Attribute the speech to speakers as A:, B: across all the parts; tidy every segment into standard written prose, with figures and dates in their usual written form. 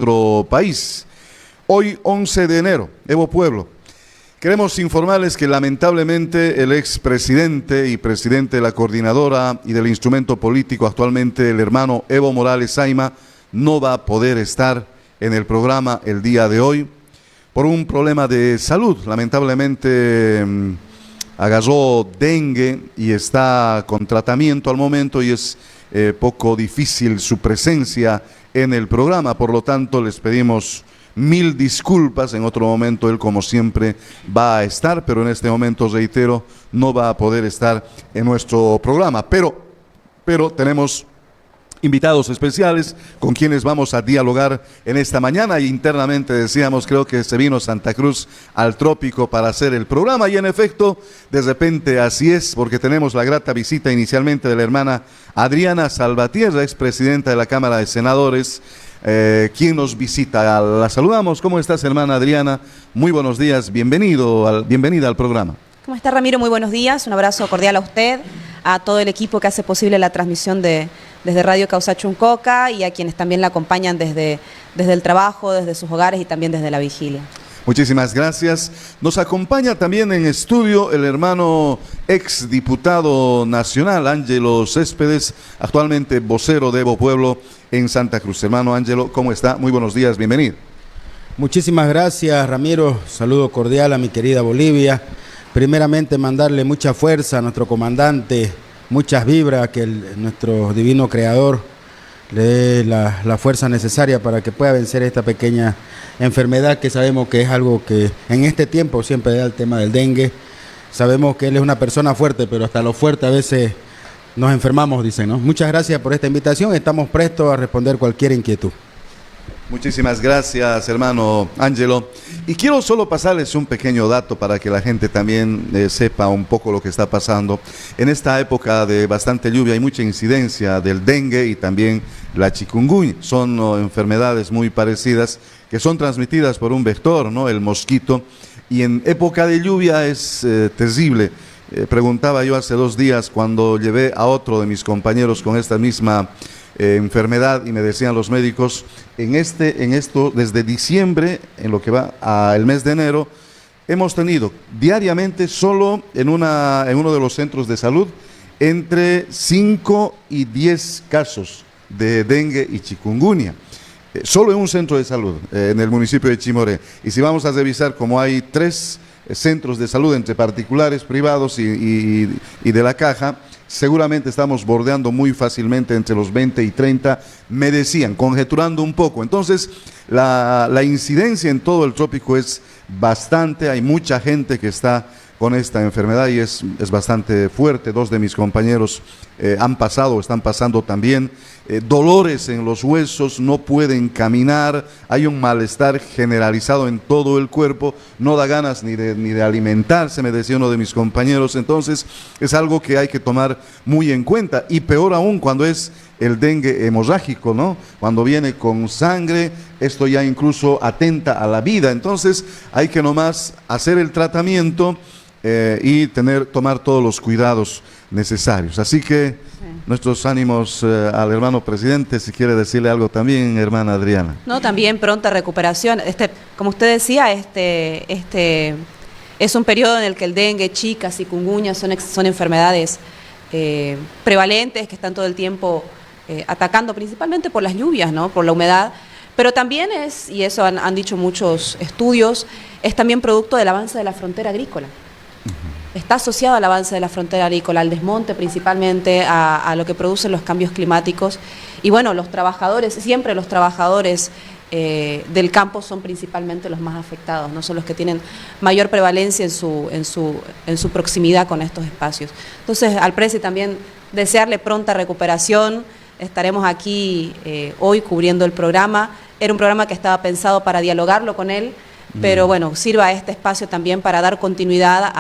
A: nuestro país. Hoy, 11 de enero, Evo Pueblo. Queremos informarles que lamentablemente el expresidente y presidente de la coordinadora y del instrumento político actualmente, el hermano Evo Morales Saima, no va a poder estar en el programa el día de hoy por un problema de salud. Lamentablemente agarró dengue y está con tratamiento al momento y es poco difícil su presencia en el programa. Por lo tanto, les pedimos mil disculpas. En otro momento él, como siempre, va a estar, pero en este momento, reitero, no va a poder estar en nuestro programa. Pero tenemos invitados especiales con quienes vamos a dialogar en esta mañana. Y internamente decíamos, creo que se vino Santa Cruz al trópico para hacer el programa, y en efecto, de repente así es, porque tenemos la grata visita inicialmente de la hermana Adriana Salvatierra, expresidenta de la Cámara de Senadores, quien nos visita. La saludamos. ¿Cómo estás, hermana Adriana? Muy buenos días, bienvenida al programa.
B: ¿Cómo está, Ramiro? Muy buenos días, un abrazo cordial a usted, a todo el equipo que hace posible la transmisión desde Radio Causachuncoca y a quienes también la acompañan desde el trabajo, desde sus hogares y también desde la vigilia.
A: Muchísimas gracias. Nos acompaña también en estudio el hermano exdiputado nacional, Ángelo Céspedes, actualmente vocero de Evo Pueblo en Santa Cruz. Hermano Ángelo, ¿cómo está? Muy buenos días, bienvenido. Muchísimas gracias, Ramiro. Saludo cordial a mi querida Bolivia. Primeramente, mandarle mucha fuerza a nuestro comandante, muchas vibras, que nuestro divino creador le dé la fuerza necesaria para que pueda vencer esta pequeña enfermedad, que sabemos que es algo que en este tiempo siempre da el tema del dengue. Sabemos que él es una persona fuerte, pero hasta lo fuerte a veces nos enfermamos, dicen, ¿no? Muchas gracias por esta invitación, estamos prestos a responder cualquier inquietud. Muchísimas gracias, hermano Ángelo. Y quiero solo pasarles un pequeño dato para que la gente también sepa un poco lo que está pasando. En esta época de bastante lluvia hay mucha incidencia del dengue y también la chikungunya. Son enfermedades muy parecidas que son transmitidas por un vector, ¿no? El mosquito. Y en época de lluvia es terrible. Preguntaba yo hace 2 días cuando llevé a otro de mis compañeros con esta misma enfermedad, y me decían los médicos, en esto desde diciembre, en lo que va al mes de enero, hemos tenido diariamente solo en uno de los centros de salud entre 5 y 10 casos de dengue y chikungunya. Solo en un centro de salud, en el municipio de Chimoré. Y si vamos a revisar, como hay 3 centros de salud entre particulares, privados y de la Caja, seguramente estamos bordeando muy fácilmente entre los 20 y 30, me decían, conjeturando un poco. Entonces, la incidencia en todo el trópico es bastante, hay mucha gente que está con esta enfermedad y es bastante fuerte. 2 de mis compañeros están pasando también dolores en los huesos, no pueden caminar, hay un malestar generalizado en todo el cuerpo, no da ganas ni de alimentarse, me decía uno de mis compañeros. Entonces es algo que hay que tomar muy en cuenta, y peor aún cuando es el dengue hemorrágico, ¿no? Cuando viene con sangre, esto ya incluso atenta a la vida. Entonces hay que nomás hacer el tratamiento y tomar todos los cuidados necesarios. Así que nuestros ánimos al hermano presidente. Si quiere decirle algo también, hermana Adriana.
B: No, también pronta recuperación. Como usted decía, es un periodo en el que el dengue, chicas, chikungunya son enfermedades prevalentes que están todo el tiempo atacando, principalmente por las lluvias, ¿no? Por la humedad. Pero también y eso han dicho muchos estudios, es también producto del avance de la frontera agrícola. Está asociado al avance de la frontera agrícola, al desmonte principalmente, a lo que producen los cambios climáticos. Y bueno, siempre los trabajadores del campo son principalmente los más afectados, no son los que tienen mayor prevalencia en su proximidad con estos espacios. Entonces, al presi también desearle pronta recuperación. Estaremos aquí hoy cubriendo el programa. Era un programa que estaba pensado para dialogarlo con él, pero bueno, sirva este espacio también para dar continuidad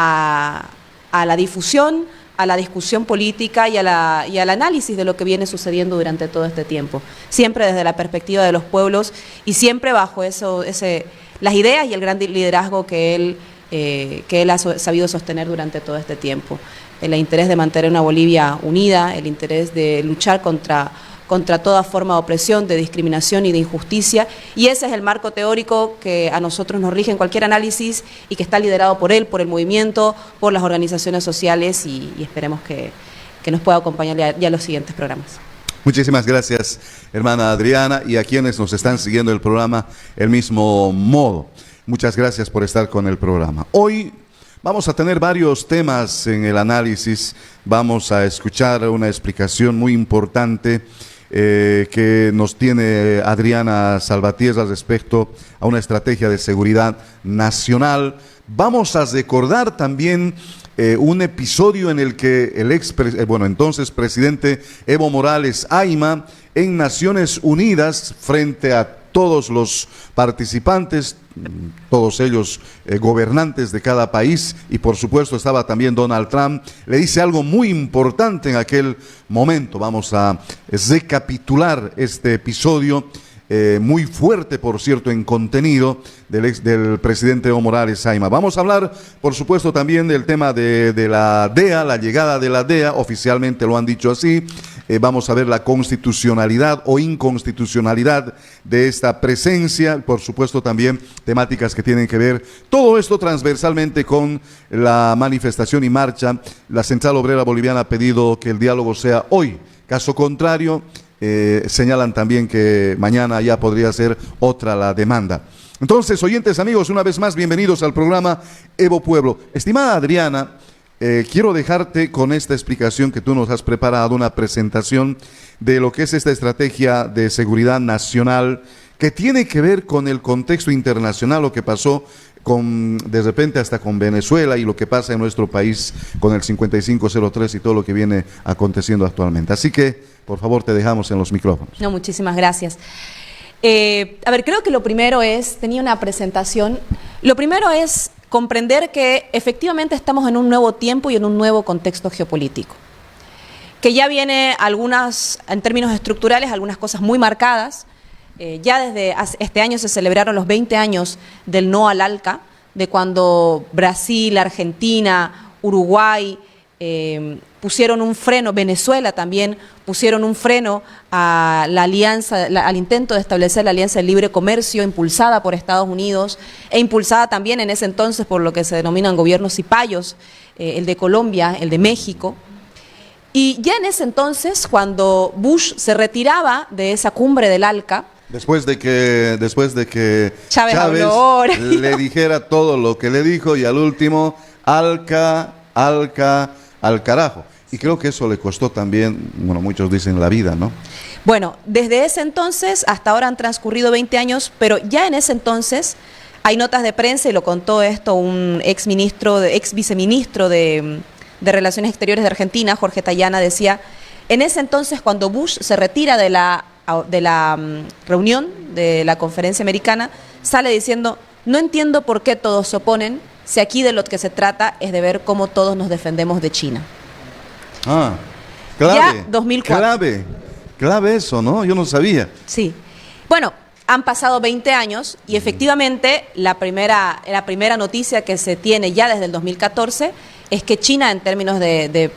B: a la difusión, a la discusión política y al análisis de lo que viene sucediendo durante todo este tiempo. Siempre desde la perspectiva de los pueblos y siempre bajo las ideas y el gran liderazgo que él ha sabido sostener durante todo este tiempo. El interés de mantener una Bolivia unida, el interés de luchar contra contra toda forma de opresión, de discriminación y de injusticia, y ese es el marco teórico que a nosotros nos rige en cualquier análisis y que está liderado por él, por el movimiento, por las organizaciones sociales, y esperemos que nos pueda acompañar ya en los siguientes programas.
A: Muchísimas gracias, hermana Adriana, y a quienes nos están siguiendo el programa, el mismo modo. Muchas gracias por estar con el programa. Hoy vamos a tener varios temas en el análisis. Vamos a escuchar una explicación muy importante que nos tiene Adriana Salvatierra respecto a una estrategia de seguridad nacional. Vamos a recordar también un episodio en el que el entonces presidente Evo Morales Ayma, en Naciones Unidas, frente a todos los participantes, todos ellos gobernantes de cada país, y por supuesto estaba también Donald Trump, le dice algo muy importante en aquel momento. Vamos a recapitular este episodio, muy fuerte, por cierto, en contenido, del presidente Evo Morales Ayma. Vamos a hablar, por supuesto, también del tema de la DEA, la llegada de la DEA, oficialmente lo han dicho así. Vamos a ver la constitucionalidad o inconstitucionalidad de esta presencia, por supuesto también temáticas que tienen que ver, todo esto transversalmente con la manifestación y marcha. La Central Obrera Boliviana ha pedido que el diálogo sea hoy, caso contrario, señalan también que mañana ya podría ser otra la demanda. Entonces, oyentes, amigos, una vez más, bienvenidos al programa Evo Pueblo. Estimada Adriana, quiero dejarte con esta explicación que tú nos has preparado, una presentación de lo que es esta estrategia de seguridad nacional, que tiene que ver con el contexto internacional, lo que pasó de repente hasta con Venezuela y lo que pasa en nuestro país con el 5503 y todo lo que viene aconteciendo actualmente. Así que, por favor, te dejamos en los micrófonos.
B: No, muchísimas gracias. A ver, creo que lo primero tenía una presentación, lo primero es comprender que efectivamente estamos en un nuevo tiempo y en un nuevo contexto geopolítico, que ya viene en términos estructurales, algunas cosas muy marcadas. Ya desde este año se celebraron los 20 años del no al ALCA, de cuando Brasil, Argentina, Uruguay pusieron un freno, Venezuela también pusieron un freno a la alianza, al intento de establecer la Alianza de Libre Comercio impulsada por Estados Unidos e impulsada también en ese entonces por lo que se denominan gobiernos cipayos, el de Colombia, el de México. Y ya en ese entonces, cuando Bush se retiraba de esa cumbre del ALCA,
A: Después de que
B: Chávez
A: le dijera todo lo que le dijo, y al último, al carajo. Y creo que eso le costó también, bueno, muchos dicen la vida, ¿no?
B: Bueno, desde ese entonces hasta ahora han transcurrido 20 años, pero ya en ese entonces hay notas de prensa, y lo contó esto un ex viceministro de Relaciones Exteriores de Argentina, Jorge Tayana, decía, en ese entonces cuando Bush se retira de la reunión de la conferencia americana, sale diciendo, no entiendo por qué todos se oponen, si aquí de lo que se trata es de ver cómo todos nos defendemos de China.
A: Ah, clave.
B: Ya 2004.
A: Clave eso, ¿no? Yo no sabía.
B: Sí. Bueno, han pasado 20 años y efectivamente la primera noticia que se tiene ya desde el 2014 es que China, en términos de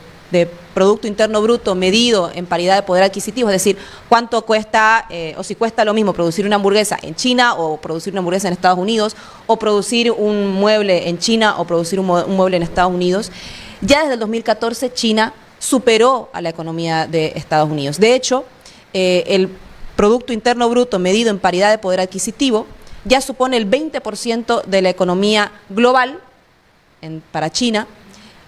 B: Producto Interno Bruto medido en paridad de poder adquisitivo, es decir, cuánto cuesta o si cuesta lo mismo producir una hamburguesa en China o producir una hamburguesa en Estados Unidos, o producir un mueble en China o producir un mueble en Estados Unidos. Ya desde el 2014 China superó a la economía de Estados Unidos. De hecho, el Producto Interno Bruto medido en paridad de poder adquisitivo ya supone el 20% de la economía global para China,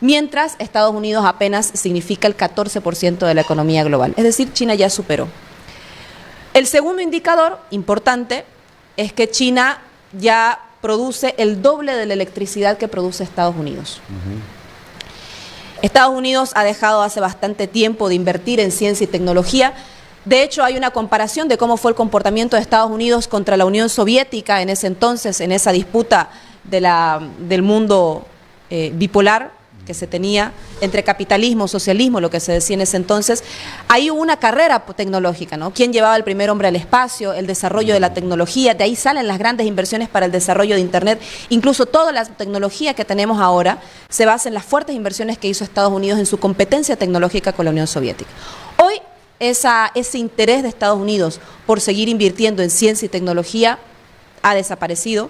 B: mientras Estados Unidos apenas significa el 14% de la economía global. Es decir, China ya superó. El segundo indicador importante es que China ya produce el doble de la electricidad que produce Estados Unidos. Estados Unidos ha dejado hace bastante tiempo de invertir en ciencia y tecnología. De hecho, hay una comparación de cómo fue el comportamiento de Estados Unidos contra la Unión Soviética en ese entonces, en esa disputa del mundo bipolar que se tenía entre capitalismo, socialismo, lo que se decía en ese entonces. Ahí hubo una carrera tecnológica, ¿no? ¿Quién llevaba el primer hombre al espacio? El desarrollo de la tecnología, de ahí salen las grandes inversiones para el desarrollo de Internet. Incluso toda la tecnología que tenemos ahora se basa en las fuertes inversiones que hizo Estados Unidos en su competencia tecnológica con la Unión Soviética. Hoy ese interés de Estados Unidos por seguir invirtiendo en ciencia y tecnología ha desaparecido.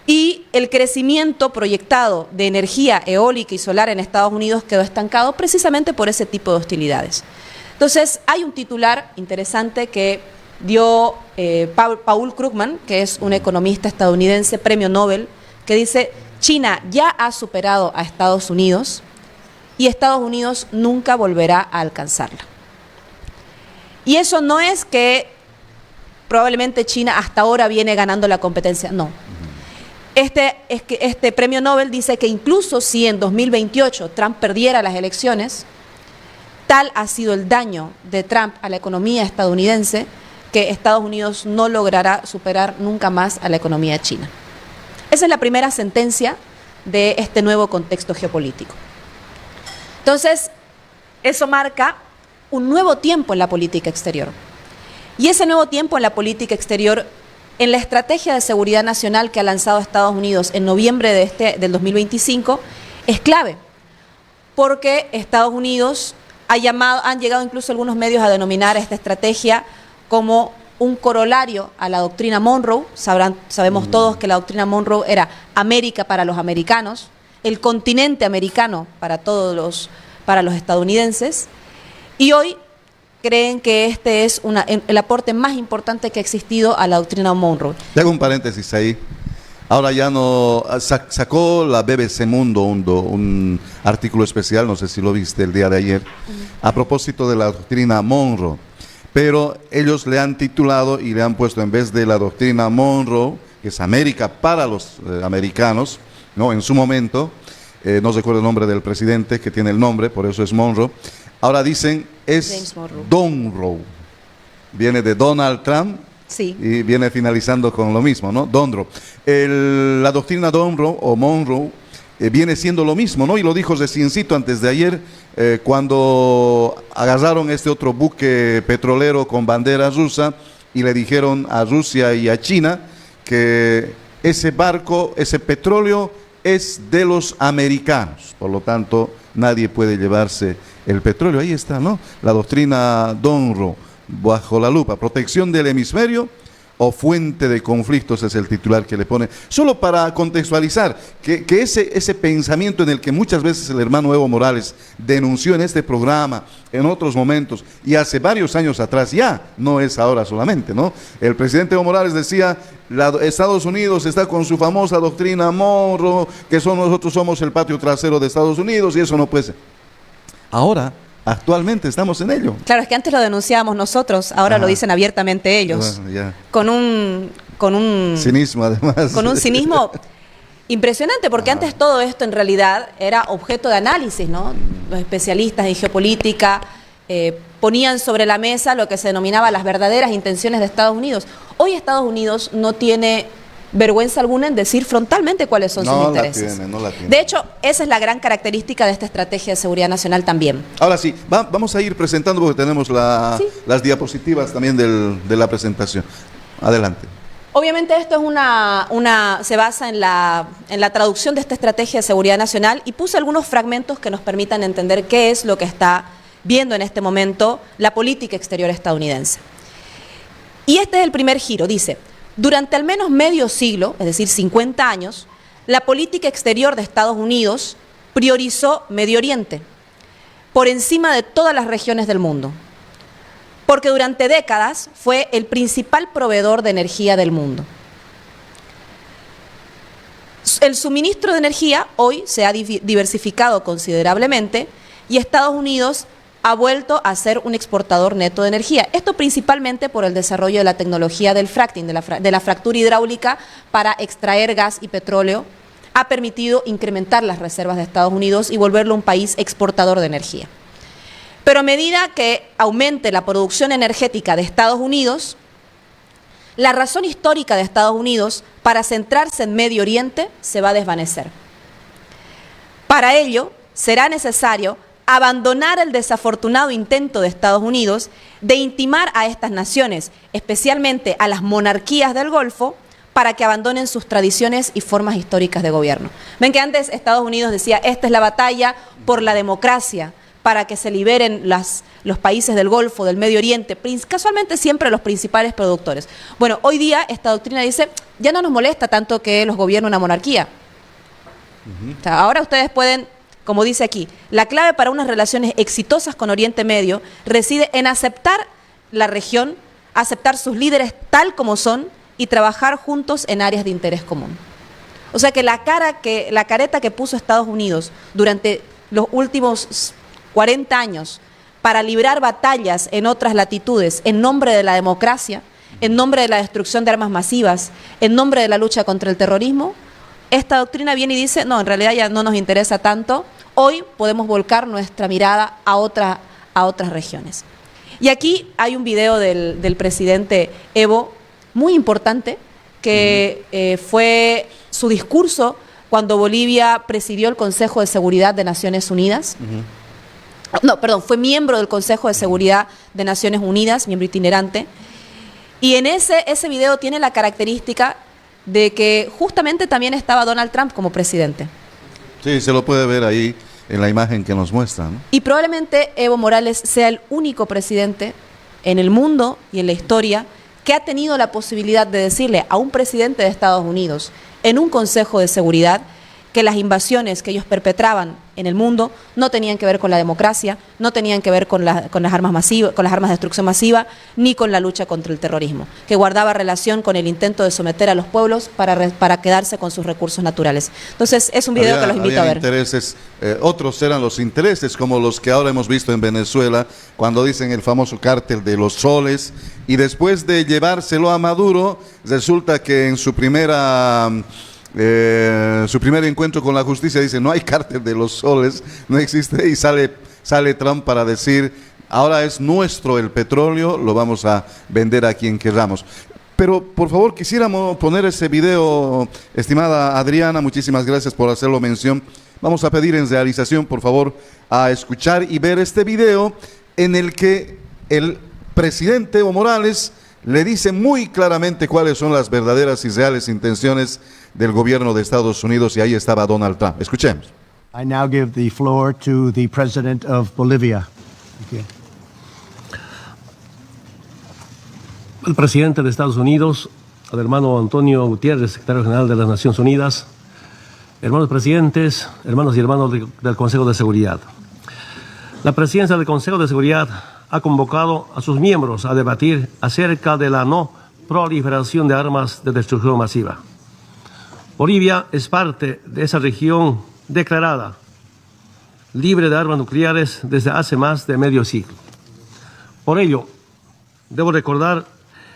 B: Y el crecimiento proyectado de energía eólica y solar en Estados Unidos quedó estancado precisamente por ese tipo de hostilidades. Entonces, hay un titular interesante que dio Paul Krugman, que es un economista estadounidense, premio Nobel, que dice: China ya ha superado a Estados Unidos y Estados Unidos nunca volverá a alcanzarla. Y eso no es que probablemente China hasta ahora viene ganando la competencia, no. Este premio Nobel dice que incluso si en 2028 Trump perdiera las elecciones, tal ha sido el daño de Trump a la economía estadounidense que Estados Unidos no logrará superar nunca más a la economía china. Esa es la primera sentencia de este nuevo contexto geopolítico. Entonces, eso marca un nuevo tiempo en la política exterior. Y ese nuevo tiempo en la política exterior, en la estrategia de seguridad nacional que ha lanzado Estados Unidos en noviembre del 2025, es clave, porque Estados Unidos han llegado incluso algunos medios a denominar esta estrategia como un corolario a la doctrina Monroe. Sabemos todos que la doctrina Monroe era América para los americanos, el continente americano para los estadounidenses, y hoy creen que este es el aporte más importante que ha existido a la doctrina Monroe.
A: Te hago un paréntesis ahí. Ahora ya no, sacó la BBC Mundo un artículo especial, no sé si lo viste el día de ayer, a propósito de la doctrina Monroe, pero ellos le han titulado y le han puesto, en vez de la doctrina Monroe, que es América para los americanos, ¿no? En su momento, no recuerdo el nombre del presidente que tiene el nombre, por eso es Monroe. Ahora dicen es Donroe, viene de Donald Trump, sí, y viene finalizando con lo mismo, ¿no? Donroe. La doctrina Donroe o Monroe viene siendo lo mismo, ¿no? Y lo dijo reciencito antes de ayer, cuando agarraron este otro buque petrolero con bandera rusa y le dijeron a Rusia y a China que ese barco, ese petróleo es de los americanos, por lo tanto nadie puede llevarse el petróleo. Ahí está, ¿no? La doctrina Donroe, bajo la lupa, protección del hemisferio o fuente de conflictos, es el titular que le pone. Solo para contextualizar, que ese pensamiento en el que muchas veces el hermano Evo Morales denunció en este programa, en otros momentos, y hace varios años atrás, ya no es ahora solamente, ¿no? El presidente Evo Morales decía: Estados Unidos está con su famosa doctrina Monroe, que nosotros somos el patio trasero de Estados Unidos, y eso no puede ser. Ahora, actualmente estamos en ello.
B: Claro, es que antes lo denunciábamos nosotros, ahora lo dicen abiertamente ellos. Bueno, con un
A: cinismo, además.
B: Con un cinismo impresionante, porque antes todo esto en realidad era objeto de análisis, ¿no? Los especialistas en geopolítica ponían sobre la mesa lo que se denominaba las verdaderas intenciones de Estados Unidos. Hoy Estados Unidos no tiene vergüenza alguna en decir frontalmente cuáles son sus intereses.
A: No la tiene.
B: De hecho, esa es la gran característica de esta estrategia de seguridad nacional también.
A: Ahora sí, vamos a ir presentando porque tenemos las diapositivas también de la presentación. Adelante.
B: Obviamente esto es se basa en la traducción de esta estrategia de seguridad nacional, y puse algunos fragmentos que nos permitan entender qué es lo que está viendo en este momento la política exterior estadounidense. Y este es el primer giro, dice: durante al menos medio siglo, es decir, 50 años, la política exterior de Estados Unidos priorizó Medio Oriente por encima de todas las regiones del mundo, porque durante décadas fue el principal proveedor de energía del mundo. El suministro de energía hoy se ha diversificado considerablemente y Estados Unidos ha vuelto a ser un exportador neto de energía. Esto principalmente por el desarrollo de la tecnología del fracking, de la fractura hidráulica para extraer gas y petróleo, ha permitido incrementar las reservas de Estados Unidos y volverlo un país exportador de energía. Pero a medida que aumente la producción energética de Estados Unidos, la razón histórica de Estados Unidos para centrarse en Medio Oriente se va a desvanecer. Para ello, será necesario abandonar el desafortunado intento de Estados Unidos de intimar a estas naciones, especialmente a las monarquías del Golfo, para que abandonen sus tradiciones y formas históricas de gobierno. Ven que antes Estados Unidos decía: esta es la batalla por la democracia, para que se liberen los países del Golfo, del Medio Oriente, casualmente siempre los principales productores. Bueno, hoy día esta doctrina dice, ya no nos molesta tanto que los gobierne una monarquía. O sea, ahora ustedes pueden, como dice aquí, la clave para unas relaciones exitosas con Oriente Medio reside en aceptar la región, aceptar sus líderes tal como son y trabajar juntos en áreas de interés común. O sea que la careta que puso Estados Unidos durante los últimos 40 años para librar batallas en otras latitudes en nombre de la democracia, en nombre de la destrucción de armas masivas, en nombre de la lucha contra el terrorismo, esta doctrina viene y dice, no, en realidad ya no nos interesa tanto, hoy podemos volcar nuestra mirada a otras regiones. Y aquí hay un video del presidente Evo muy importante, que fue su discurso cuando Bolivia presidió el Consejo de Seguridad de Naciones Unidas. No, perdón, fue miembro del Consejo de Seguridad de Naciones Unidas, miembro itinerante. Y en ese video tiene la característica de que justamente también estaba Donald Trump como presidente.
A: Sí, se lo puede ver ahí en la imagen que nos muestra, ¿no?
B: Y probablemente Evo Morales sea el único presidente en el mundo y en la historia que ha tenido la posibilidad de decirle a un presidente de Estados Unidos en un Consejo de Seguridad que las invasiones que ellos perpetraban en el mundo no tenían que ver con la democracia, no tenían que ver con las armas masivas, con las armas de destrucción masiva, ni con la lucha contra el terrorismo, que guardaba relación con el intento de someter a los pueblos para quedarse con sus recursos naturales. Entonces, es un video que los invito a ver.
A: Intereses, otros eran los intereses, como los que ahora hemos visto en Venezuela, cuando dicen el famoso cártel de los soles, y después de llevárselo a Maduro, resulta que en su primer encuentro con la justicia dice, no hay cártel de los soles, no existe, y sale Trump para decir, ahora es nuestro el petróleo, lo vamos a vender a quien queramos. Pero por favor quisiéramos poner ese video, estimada Adriana, muchísimas gracias por hacerlo mención. Vamos a pedir en realización, por favor, a escuchar y ver este video en el que el presidente Evo Morales le dice muy claramente cuáles son las verdaderas y reales intenciones del gobierno de Estados Unidos, y ahí estaba Donald Trump. Escuchemos.
C: I now give the floor to the President of Bolivia. Thank you.
D: El presidente de Estados Unidos, el hermano Antonio Gutiérrez, secretario general de las Naciones Unidas, hermanos presidentes, hermanos y hermanos del Consejo de Seguridad. La presidencia del Consejo de Seguridad ha convocado a sus miembros a debatir acerca de la no proliferación de armas de destrucción masiva. Bolivia es parte de esa región declarada libre de armas nucleares desde hace más de medio siglo. Por ello, debo recordar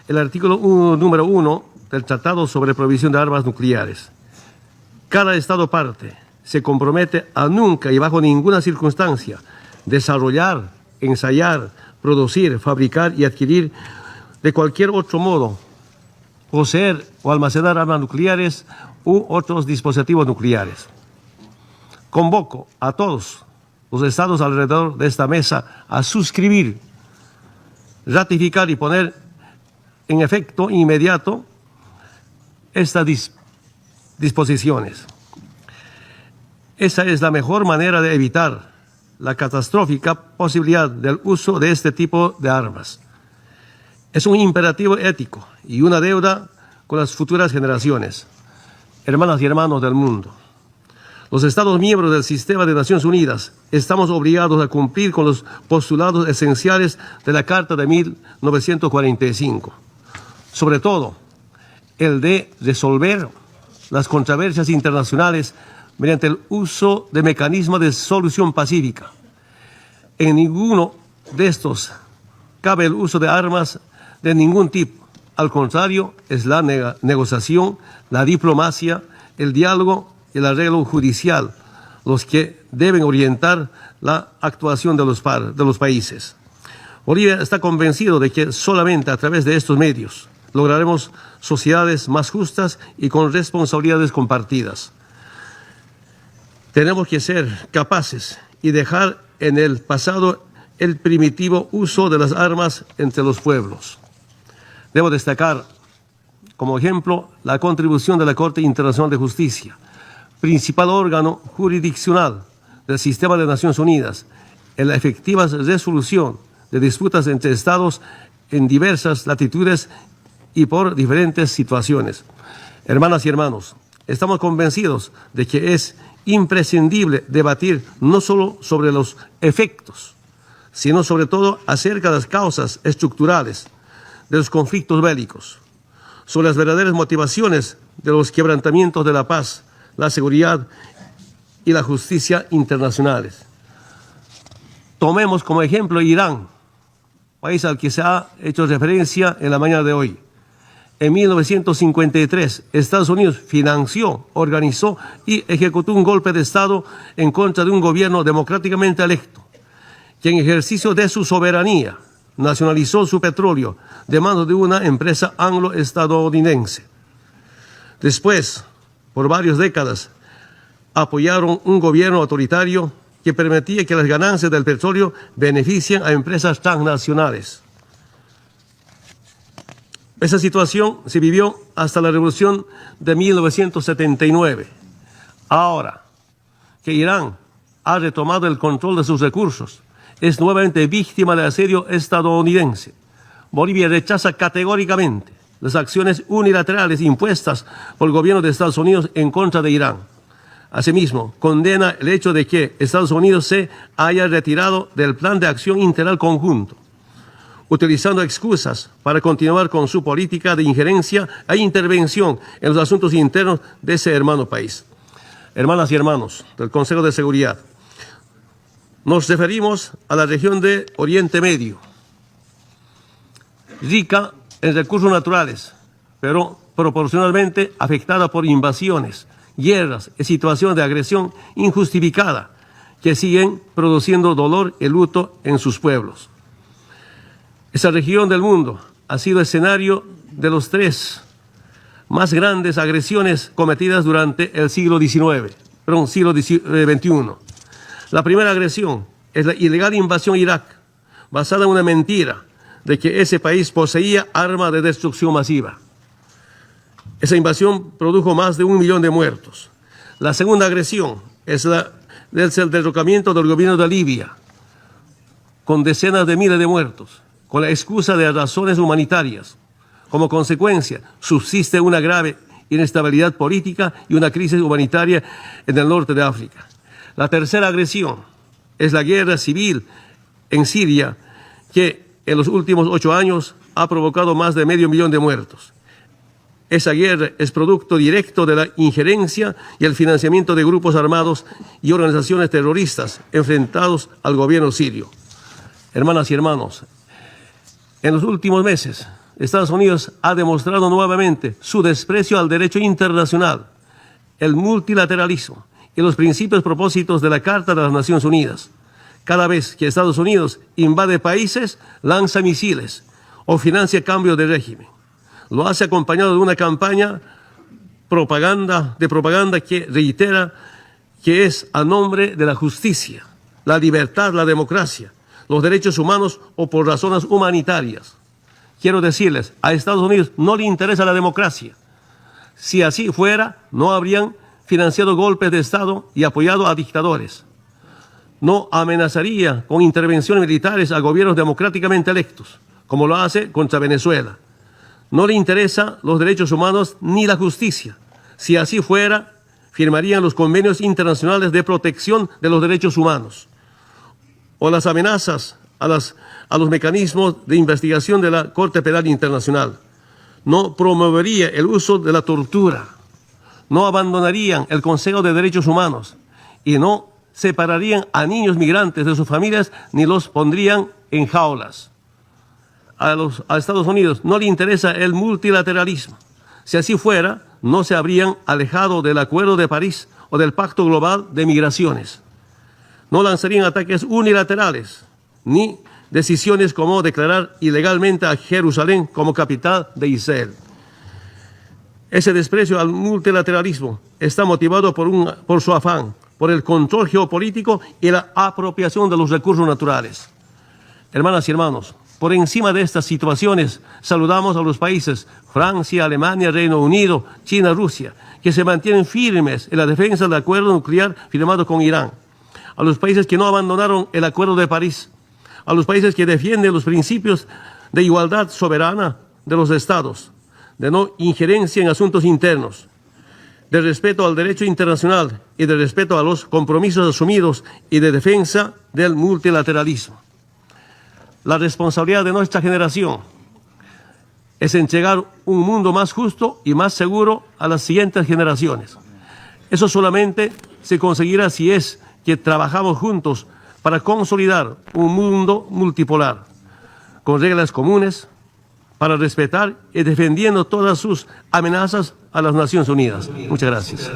D: el artículo número 1 del Tratado sobre Prohibición de Armas Nucleares. Cada Estado parte se compromete a nunca y bajo ninguna circunstancia desarrollar, ensayar, producir, fabricar y adquirir de cualquier otro modo, poseer o almacenar armas nucleares u otros dispositivos nucleares. Convoco a todos los estados alrededor de esta mesa a suscribir, ratificar y poner en efecto inmediato estas disposiciones. Esa es la mejor manera de evitar la catastrófica posibilidad del uso de este tipo de armas. Es un imperativo ético y una deuda con las futuras generaciones. Hermanas y hermanos del mundo, los Estados miembros del Sistema de Naciones Unidas estamos obligados a cumplir con los postulados esenciales de la Carta de 1945, sobre todo el de resolver las controversias internacionales mediante el uso de mecanismos de solución pacífica. En ninguno de estos cabe el uso de armas de ningún tipo. Al contrario, es la negociación, la diplomacia, el diálogo y el arreglo judicial los que deben orientar la actuación de los países. Bolivia está convencido de que solamente a través de estos medios lograremos sociedades más justas y con responsabilidades compartidas. Tenemos que ser capaces y dejar en el pasado el primitivo uso de las armas entre los pueblos. Debo destacar como ejemplo la contribución de la Corte Internacional de Justicia, principal órgano jurisdiccional del Sistema de Naciones Unidas, en la efectiva resolución de disputas entre estados en diversas latitudes y por diferentes situaciones. Hermanas y hermanos, estamos convencidos de que es imprescindible debatir no solo sobre los efectos, sino sobre todo acerca de las causas estructurales de los conflictos bélicos, sobre las verdaderas motivaciones de los quebrantamientos de la paz, la seguridad y la justicia internacionales. Tomemos como ejemplo Irán, país al que se ha hecho referencia en la mañana de hoy. En 1953, Estados Unidos financió, organizó y ejecutó un golpe de Estado en contra de un gobierno democráticamente electo, que en ejercicio de su soberanía nacionalizó su petróleo de manos de una empresa anglo-estadounidense. Después, por varias décadas, apoyaron un gobierno autoritario que permitía que las ganancias del petróleo beneficien a empresas transnacionales. Esa situación se vivió hasta la revolución de 1979. Ahora que Irán ha retomado el control de sus recursos, es nuevamente víctima del asedio estadounidense. Bolivia rechaza categóricamente las acciones unilaterales impuestas por el gobierno de Estados Unidos en contra de Irán. Asimismo, condena el hecho de que Estados Unidos se haya retirado del Plan de Acción Integral Conjunto, utilizando excusas para continuar con su política de injerencia e intervención en los asuntos internos de ese hermano país. Hermanas y hermanos del Consejo de Seguridad, nos referimos a la región de Oriente Medio, rica en recursos naturales, pero proporcionalmente afectada por invasiones, guerras y situaciones de agresión injustificada que siguen produciendo dolor y luto en sus pueblos. Esa región del mundo ha sido escenario de los 3 más grandes agresiones cometidas durante el siglo XXI. La primera agresión es la ilegal invasión a Irak, basada en una mentira de que ese país poseía armas de destrucción masiva. Esa invasión produjo más de 1 millón de muertos. La segunda agresión es el derrocamiento del gobierno de Libia, con decenas de miles de muertos, con la excusa de razones humanitarias. Como consecuencia, subsiste una grave inestabilidad política y una crisis humanitaria en el norte de África. La tercera agresión es la guerra civil en Siria, que en los últimos 8 años ha provocado más de 500.000 de muertos. Esa guerra es producto directo de la injerencia y el financiamiento de grupos armados y organizaciones terroristas enfrentados al gobierno sirio. Hermanas y hermanos, en los últimos meses, Estados Unidos ha demostrado nuevamente su desprecio al derecho internacional, el multilateralismo y los principios propósitos de la Carta de las Naciones Unidas. Cada vez que Estados Unidos invade países, lanza misiles o financia cambios de régimen. Lo hace acompañado de una campaña de propaganda que reitera que es a nombre de la justicia, la libertad, la democracia, los derechos humanos o por razones humanitarias. Quiero decirles, a Estados Unidos no le interesa la democracia. Si así fuera, no habrían financiado golpes de Estado y apoyado a dictadores. No amenazaría con intervenciones militares a gobiernos democráticamente electos, como lo hace contra Venezuela. No le interesan los derechos humanos ni la justicia. Si así fuera, firmarían los convenios internacionales de protección de los derechos humanos o las amenazas a los mecanismos de investigación de la Corte Penal Internacional. No promovería el uso de la tortura. No abandonarían el Consejo de Derechos Humanos y no separarían a niños migrantes de sus familias ni los pondrían en jaulas. A Estados Unidos no le interesa el multilateralismo. Si así fuera, no se habrían alejado del Acuerdo de París o del Pacto Global de Migraciones. No lanzarían ataques unilaterales, ni decisiones como declarar ilegalmente a Jerusalén como capital de Israel. Ese desprecio al multilateralismo está motivado por su afán, por el control geopolítico y la apropiación de los recursos naturales. Hermanas y hermanos, por encima de estas situaciones, saludamos a los países Francia, Alemania, Reino Unido, China, Rusia, que se mantienen firmes en la defensa del acuerdo nuclear firmado con Irán. a los países que no abandonaron el Acuerdo de París, a los países que defienden los principios de igualdad soberana de los estados, de no injerencia en asuntos internos, de respeto al derecho internacional y de respeto a los compromisos asumidos y de defensa del multilateralismo. La responsabilidad de nuestra generación es entregar un mundo más justo y más seguro a las siguientes generaciones. Eso solamente se conseguirá si es que trabajamos juntos para consolidar un mundo multipolar, con reglas comunes, para respetar y defendiendo todas sus amenazas a las Naciones Unidas. Muchas gracias.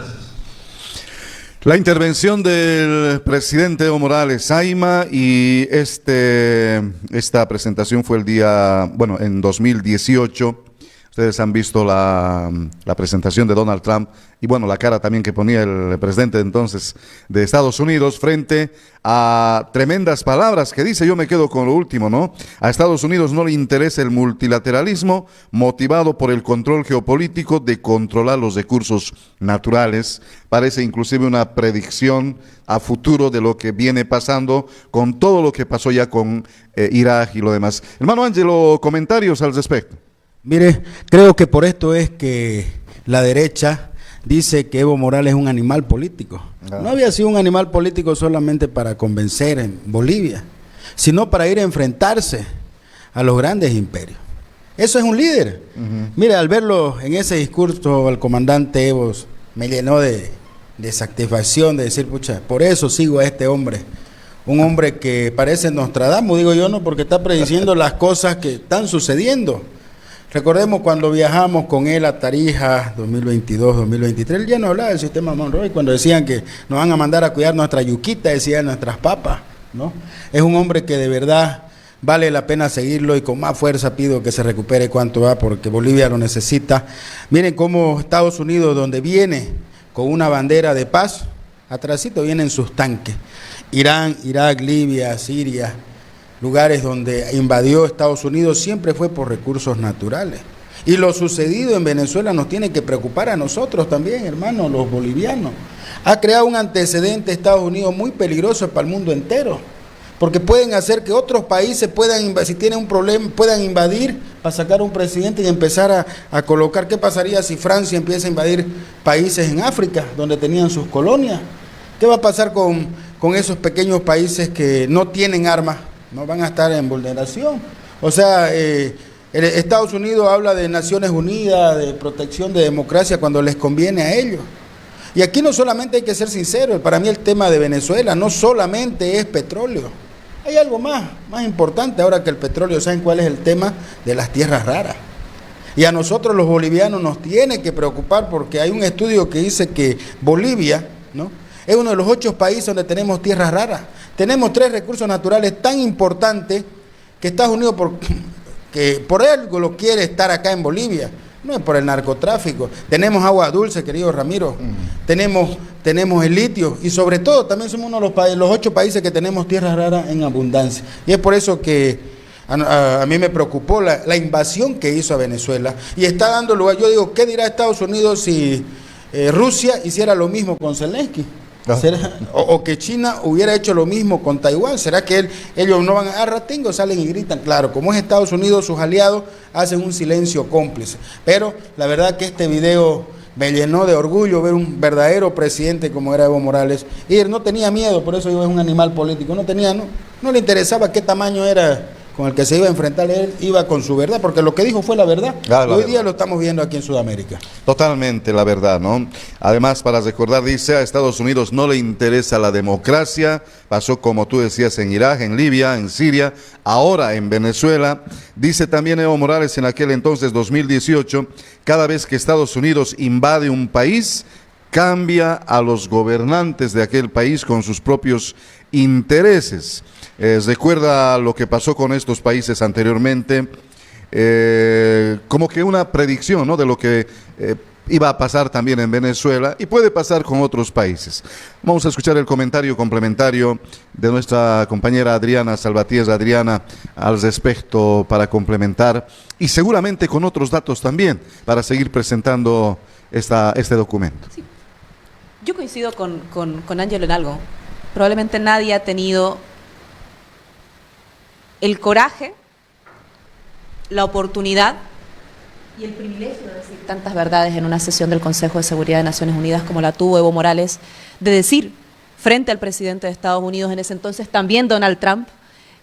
A: La intervención del presidente Evo Morales Saima y esta presentación fue en 2018. Ustedes han visto la presentación de Donald Trump y la cara también que ponía el presidente entonces de Estados Unidos frente a tremendas palabras que dice, yo me quedo con lo último, ¿no? A Estados Unidos no le interesa el multilateralismo motivado por el control geopolítico de controlar los recursos naturales. Parece inclusive una predicción a futuro de lo que viene pasando con todo lo que pasó ya con Irak y lo demás. Hermano Ángelo, comentarios al respecto.
E: Mire, creo que por esto es que la derecha dice que Evo Morales es un animal político. No había sido un animal político solamente para convencer en Bolivia, sino para ir a enfrentarse a los grandes imperios. Eso es un líder. Mire, al verlo en ese discurso, el comandante Evo me llenó de satisfacción, de decir, pucha, por eso sigo a este hombre. Un hombre que parece Nostradamus, digo yo, no, porque está prediciendo las cosas que están sucediendo. Recordemos cuando viajamos con él a Tarija 2022, 2023, él ya no hablaba del sistema Monroe, cuando decían que nos van a mandar a cuidar nuestra yuquita, decían nuestras papas, ¿no? Es un hombre que de verdad vale la pena seguirlo y con más fuerza pido que se recupere cuanto va porque Bolivia lo necesita. Miren cómo Estados Unidos, donde viene con una bandera de paz, atrásito vienen sus tanques. Irán, Irak, Libia, Siria, lugares donde invadió Estados Unidos, siempre fue por recursos naturales. Y lo sucedido en Venezuela nos tiene que preocupar a nosotros también, hermanos, los bolivianos. Ha creado un antecedente Estados Unidos muy peligroso para el mundo entero, porque pueden hacer que otros países puedan, si tienen un problema, puedan invadir para sacar un presidente y empezar a colocar. ¿Qué pasaría si Francia empieza a invadir países en África, donde tenían sus colonias? ¿Qué va a pasar con esos pequeños países que no tienen armas? No van a estar en vulneración. O sea, Estados Unidos habla de Naciones Unidas, de protección de democracia cuando les conviene a ellos. Y aquí no solamente hay que ser sinceros, para mí el tema de Venezuela no solamente es petróleo. Hay algo más importante ahora que el petróleo. ¿Saben cuál es el tema? De las tierras raras. Y a nosotros los bolivianos nos tiene que preocupar porque hay un estudio que dice que Bolivia, ¿no?, es uno de los 8 países donde tenemos tierras raras. Tenemos 3 recursos naturales tan importantes que Estados Unidos que por algo lo quiere estar acá en Bolivia. No es por el narcotráfico. Tenemos agua dulce, querido Ramiro. Tenemos el litio. Y sobre todo también somos uno de los 8 países que tenemos tierras raras en abundancia. Y es por eso que a mí me preocupó la invasión que hizo a Venezuela. Y está dando lugar. Yo digo, ¿qué dirá Estados Unidos si Rusia hiciera lo mismo con Zelensky? O que China hubiera hecho lo mismo con Taiwán. ¿Será que ellos no van a ratingo? Salen y gritan. Claro, como es Estados Unidos, sus aliados hacen un silencio cómplice. Pero la verdad que este video me llenó de orgullo ver un verdadero presidente como era Evo Morales. Y él no tenía miedo, por eso es un animal político. No le interesaba qué tamaño era con el que se iba a enfrentar. Él iba con su verdad, porque lo que dijo fue la verdad. Hoy día lo estamos viendo aquí en Sudamérica.
A: Totalmente la verdad, ¿no? Además, para recordar, dice, a Estados Unidos no le interesa la democracia. Pasó, como tú decías, en Irak, en Libia, en Siria, ahora en Venezuela. Dice también Evo Morales en aquel entonces, 2018, cada vez que Estados Unidos invade un país, cambia a los gobernantes de aquel país con sus propios intereses. Recuerda lo que pasó con estos países anteriormente, como que una predicción, ¿no?, de lo que iba a pasar también en Venezuela y puede pasar con otros países. Vamos a escuchar el comentario complementario de nuestra compañera Adriana Salvatierra. Adriana, al respecto, para complementar y seguramente con otros datos también para seguir presentando este documento.
B: Sí. Yo coincido con Ángelo en algo. probablemente nadie ha tenido el coraje, la oportunidad y el privilegio de decir tantas verdades en una sesión del Consejo de Seguridad de Naciones Unidas como la tuvo Evo Morales, de decir frente al presidente de Estados Unidos en ese entonces, también Donald Trump,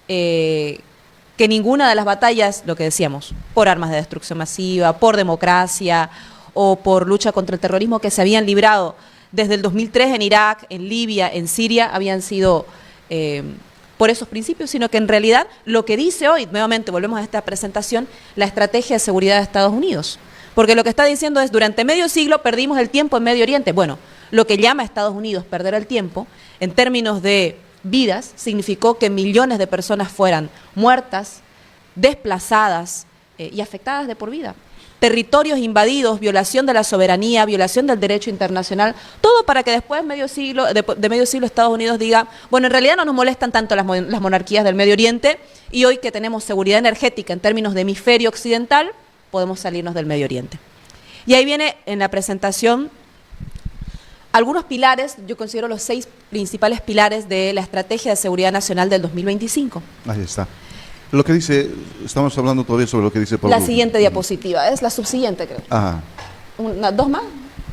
B: que ninguna de las batallas, lo que decíamos, por armas de destrucción masiva, por democracia o por lucha contra el terrorismo que se habían librado desde el 2003 en Irak, en Libia, en Siria, habían sido por esos principios, sino que en realidad lo que dice hoy, nuevamente volvemos a esta presentación, la estrategia de seguridad de Estados Unidos. Porque lo que está diciendo es, durante medio siglo perdimos el tiempo en Medio Oriente. Bueno, lo que llama a Estados Unidos perder el tiempo, en términos de vidas, significó que millones de personas fueran muertas, desplazadas y afectadas de por vida. Territorios invadidos, violación de la soberanía, violación del derecho internacional, todo para que después de medio siglo Estados Unidos diga, bueno, en realidad no nos molestan tanto las monarquías del Medio Oriente y hoy que tenemos seguridad energética en términos de hemisferio occidental, podemos salirnos del Medio Oriente. Y ahí viene en la presentación algunos pilares, yo considero los 6 principales pilares de la Estrategia de Seguridad Nacional del 2025.
A: Ahí está. Lo que dice, estamos hablando todavía sobre lo que dice Pablo.
B: La siguiente diapositiva, es la subsiguiente, creo.
A: Ajá.
B: ¿Dos más?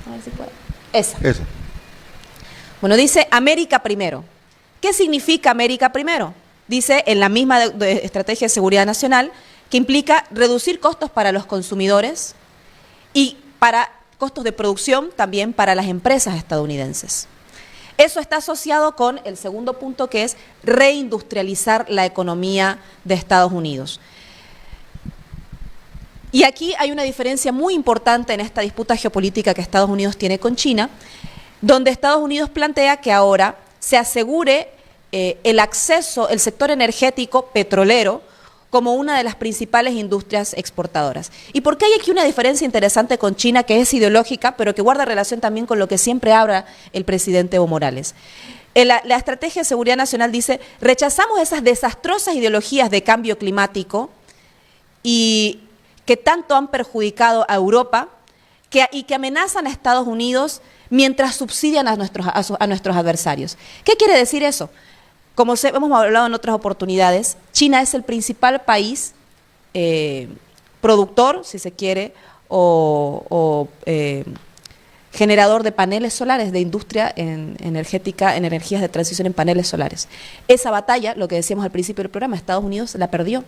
B: A ver si puedo. Esa.
A: Esa.
B: Bueno, dice América primero. ¿Qué significa América primero? Dice en la misma Estrategia de Seguridad Nacional que implica reducir costos para los consumidores y para costos de producción también para las empresas estadounidenses. Eso está asociado con el segundo punto, que es reindustrializar la economía de Estados Unidos. Y aquí hay una diferencia muy importante en esta disputa geopolítica que Estados Unidos tiene con China, donde Estados Unidos plantea que ahora se asegure el acceso, el sector energético petrolero, como una de las principales industrias exportadoras. ¿Y por qué hay aquí una diferencia interesante con China, que es ideológica, pero que guarda relación también con lo que siempre habla el presidente Evo Morales? La Estrategia de Seguridad Nacional dice, rechazamos esas desastrosas ideologías de cambio climático y que tanto han perjudicado a Europa y que amenazan a Estados Unidos mientras subsidian a nuestros adversarios. ¿Qué quiere decir eso? Como hemos hablado en otras oportunidades, China es el principal país productor, si se quiere, o generador de paneles solares, de industria energética, en energías de transición en paneles solares. Esa batalla, lo que decíamos al principio del programa, Estados Unidos la perdió.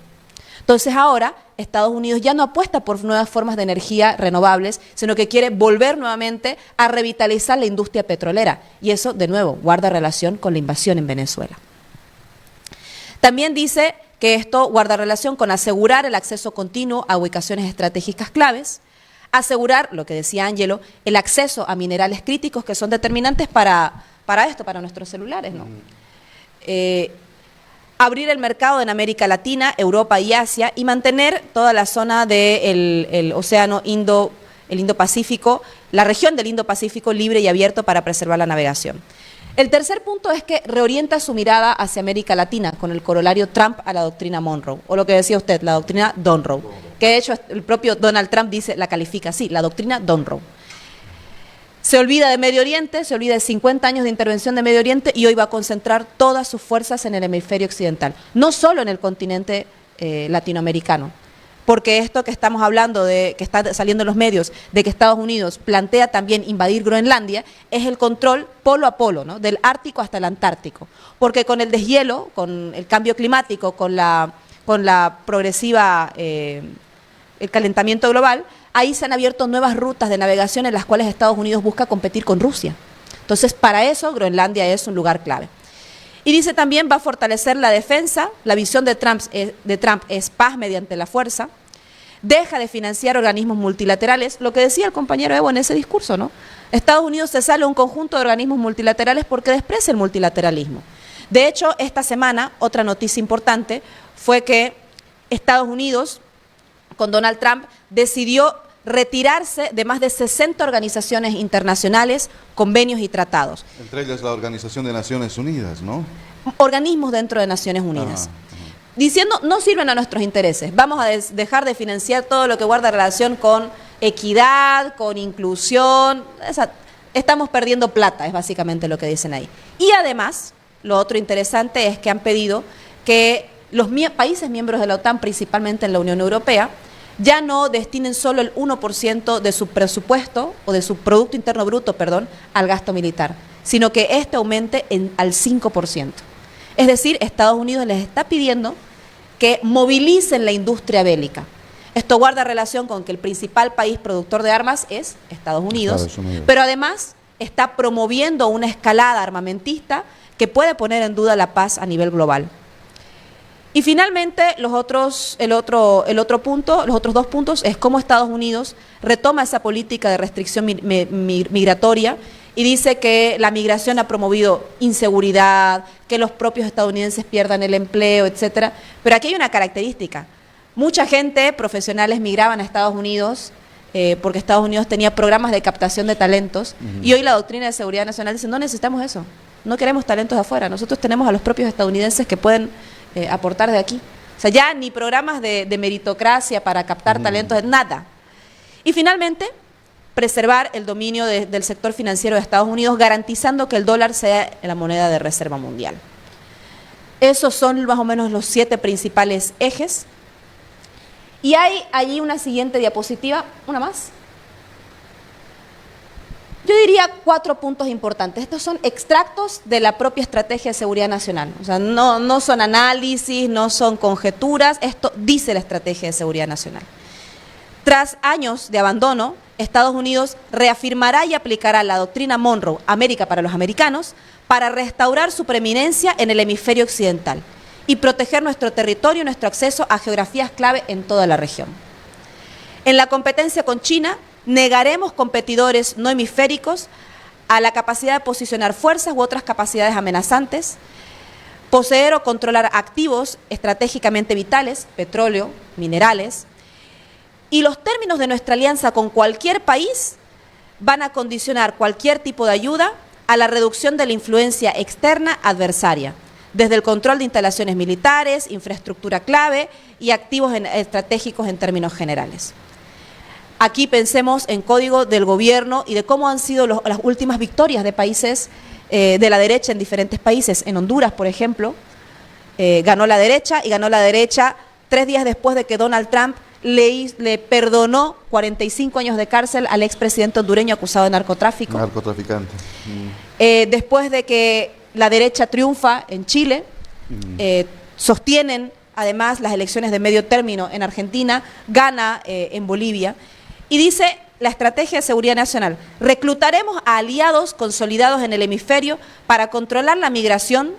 B: Entonces ahora Estados Unidos ya no apuesta por nuevas formas de energía renovables, sino que quiere volver nuevamente a revitalizar la industria petrolera. Y eso, de nuevo, guarda relación con la invasión en Venezuela. También dice que esto guarda relación con asegurar el acceso continuo a ubicaciones estratégicas claves, asegurar, lo que decía Ángelo, el acceso a minerales críticos que son determinantes para nuestros celulares, ¿no? Abrir el mercado en América Latina, Europa y Asia y mantener toda la zona del océano el Indo-Pacífico, la región del Indo-Pacífico libre y abierto para preservar la navegación. El tercer punto es que reorienta su mirada hacia América Latina con el corolario Trump a la doctrina Monroe, o lo que decía usted, la doctrina Donroe, que de hecho el propio Donald Trump la califica así, la doctrina Donroe. Se olvida de Medio Oriente, se olvida de 50 años de intervención de Medio Oriente y hoy va a concentrar todas sus fuerzas en el hemisferio occidental, no solo en el continente latinoamericano. Porque esto que estamos hablando, que está saliendo en los medios, de que Estados Unidos plantea también invadir Groenlandia, es el control polo a polo, ¿no? Del Ártico hasta el Antártico. Porque con el deshielo, con el cambio climático, con la progresiva, el calentamiento global, ahí se han abierto nuevas rutas de navegación en las cuales Estados Unidos busca competir con Rusia. Entonces, para eso, Groenlandia es un lugar clave. Y dice también va a fortalecer la defensa, la visión de Trump es paz mediante la fuerza, deja de financiar organismos multilaterales, lo que decía el compañero Evo en ese discurso, ¿no? Estados Unidos se sale a un conjunto de organismos multilaterales porque desprecia el multilateralismo. De hecho, esta semana, otra noticia importante fue que Estados Unidos, con Donald Trump, decidió retirarse de más de 60 organizaciones internacionales, convenios y tratados.
A: Entre ellas la Organización de Naciones Unidas, ¿no?
B: Organismos dentro de Naciones Unidas. Diciendo, no sirven a nuestros intereses, vamos a dejar de financiar todo lo que guarda relación con equidad, con inclusión, estamos perdiendo plata, es básicamente lo que dicen ahí. Y además, lo otro interesante es que han pedido que los países miembros de la OTAN, principalmente en la Unión Europea, ya no destinen solo el 1% de su presupuesto o de su Producto Interno Bruto, perdón, al gasto militar, sino que este aumente al 5%. Es decir, Estados Unidos les está pidiendo que movilicen la industria bélica. Esto guarda relación con que el principal país productor de armas es Estados Unidos, pero además está promoviendo una escalada armamentista que puede poner en duda la paz a nivel global. Y finalmente, los otros dos puntos es cómo Estados Unidos retoma esa política de restricción migratoria y dice que la migración ha promovido inseguridad, que los propios estadounidenses pierdan el empleo, etcétera. Pero aquí hay una característica. Mucha gente, profesionales, migraban a Estados Unidos porque Estados Unidos tenía programas de captación de talentos y hoy la doctrina de seguridad nacional dice no necesitamos eso, no queremos talentos de afuera, nosotros tenemos a los propios estadounidenses que pueden aportar de aquí. O sea, ya ni programas de meritocracia para captar talentos, nada. Y finalmente, preservar el dominio del sector financiero de Estados Unidos, garantizando que el dólar sea la moneda de reserva mundial. Esos son más o menos los 7 principales ejes. Y hay allí una siguiente diapositiva, una más. Yo diría 4 puntos importantes. Estos son extractos de la propia Estrategia de Seguridad Nacional. O sea, no son análisis, no son conjeturas, esto dice la Estrategia de Seguridad Nacional. Tras años de abandono, Estados Unidos reafirmará y aplicará la doctrina Monroe, América para los americanos, para restaurar su preeminencia en el hemisferio occidental y proteger nuestro territorio y nuestro acceso a geografías clave en toda la región. En la competencia con China, negaremos competidores no hemisféricos a la capacidad de posicionar fuerzas u otras capacidades amenazantes, poseer o controlar activos estratégicamente vitales, petróleo, minerales, y los términos de nuestra alianza con cualquier país van a condicionar cualquier tipo de ayuda a la reducción de la influencia externa adversaria, desde el control de instalaciones militares, infraestructura clave y activos estratégicos en términos generales. Aquí pensemos en código del gobierno y de cómo han sido las últimas victorias de países de la derecha en diferentes países. En Honduras, por ejemplo, ganó la derecha 3 días después de que Donald Trump le perdonó 45 años de cárcel al expresidente hondureño acusado de narcotráfico.
A: Narcotraficante.
B: Después de que la derecha triunfa en Chile, sostienen además las elecciones de medio término en Argentina, gana en Bolivia, y dice la Estrategia de Seguridad Nacional: reclutaremos a aliados consolidados en el hemisferio para controlar la migración,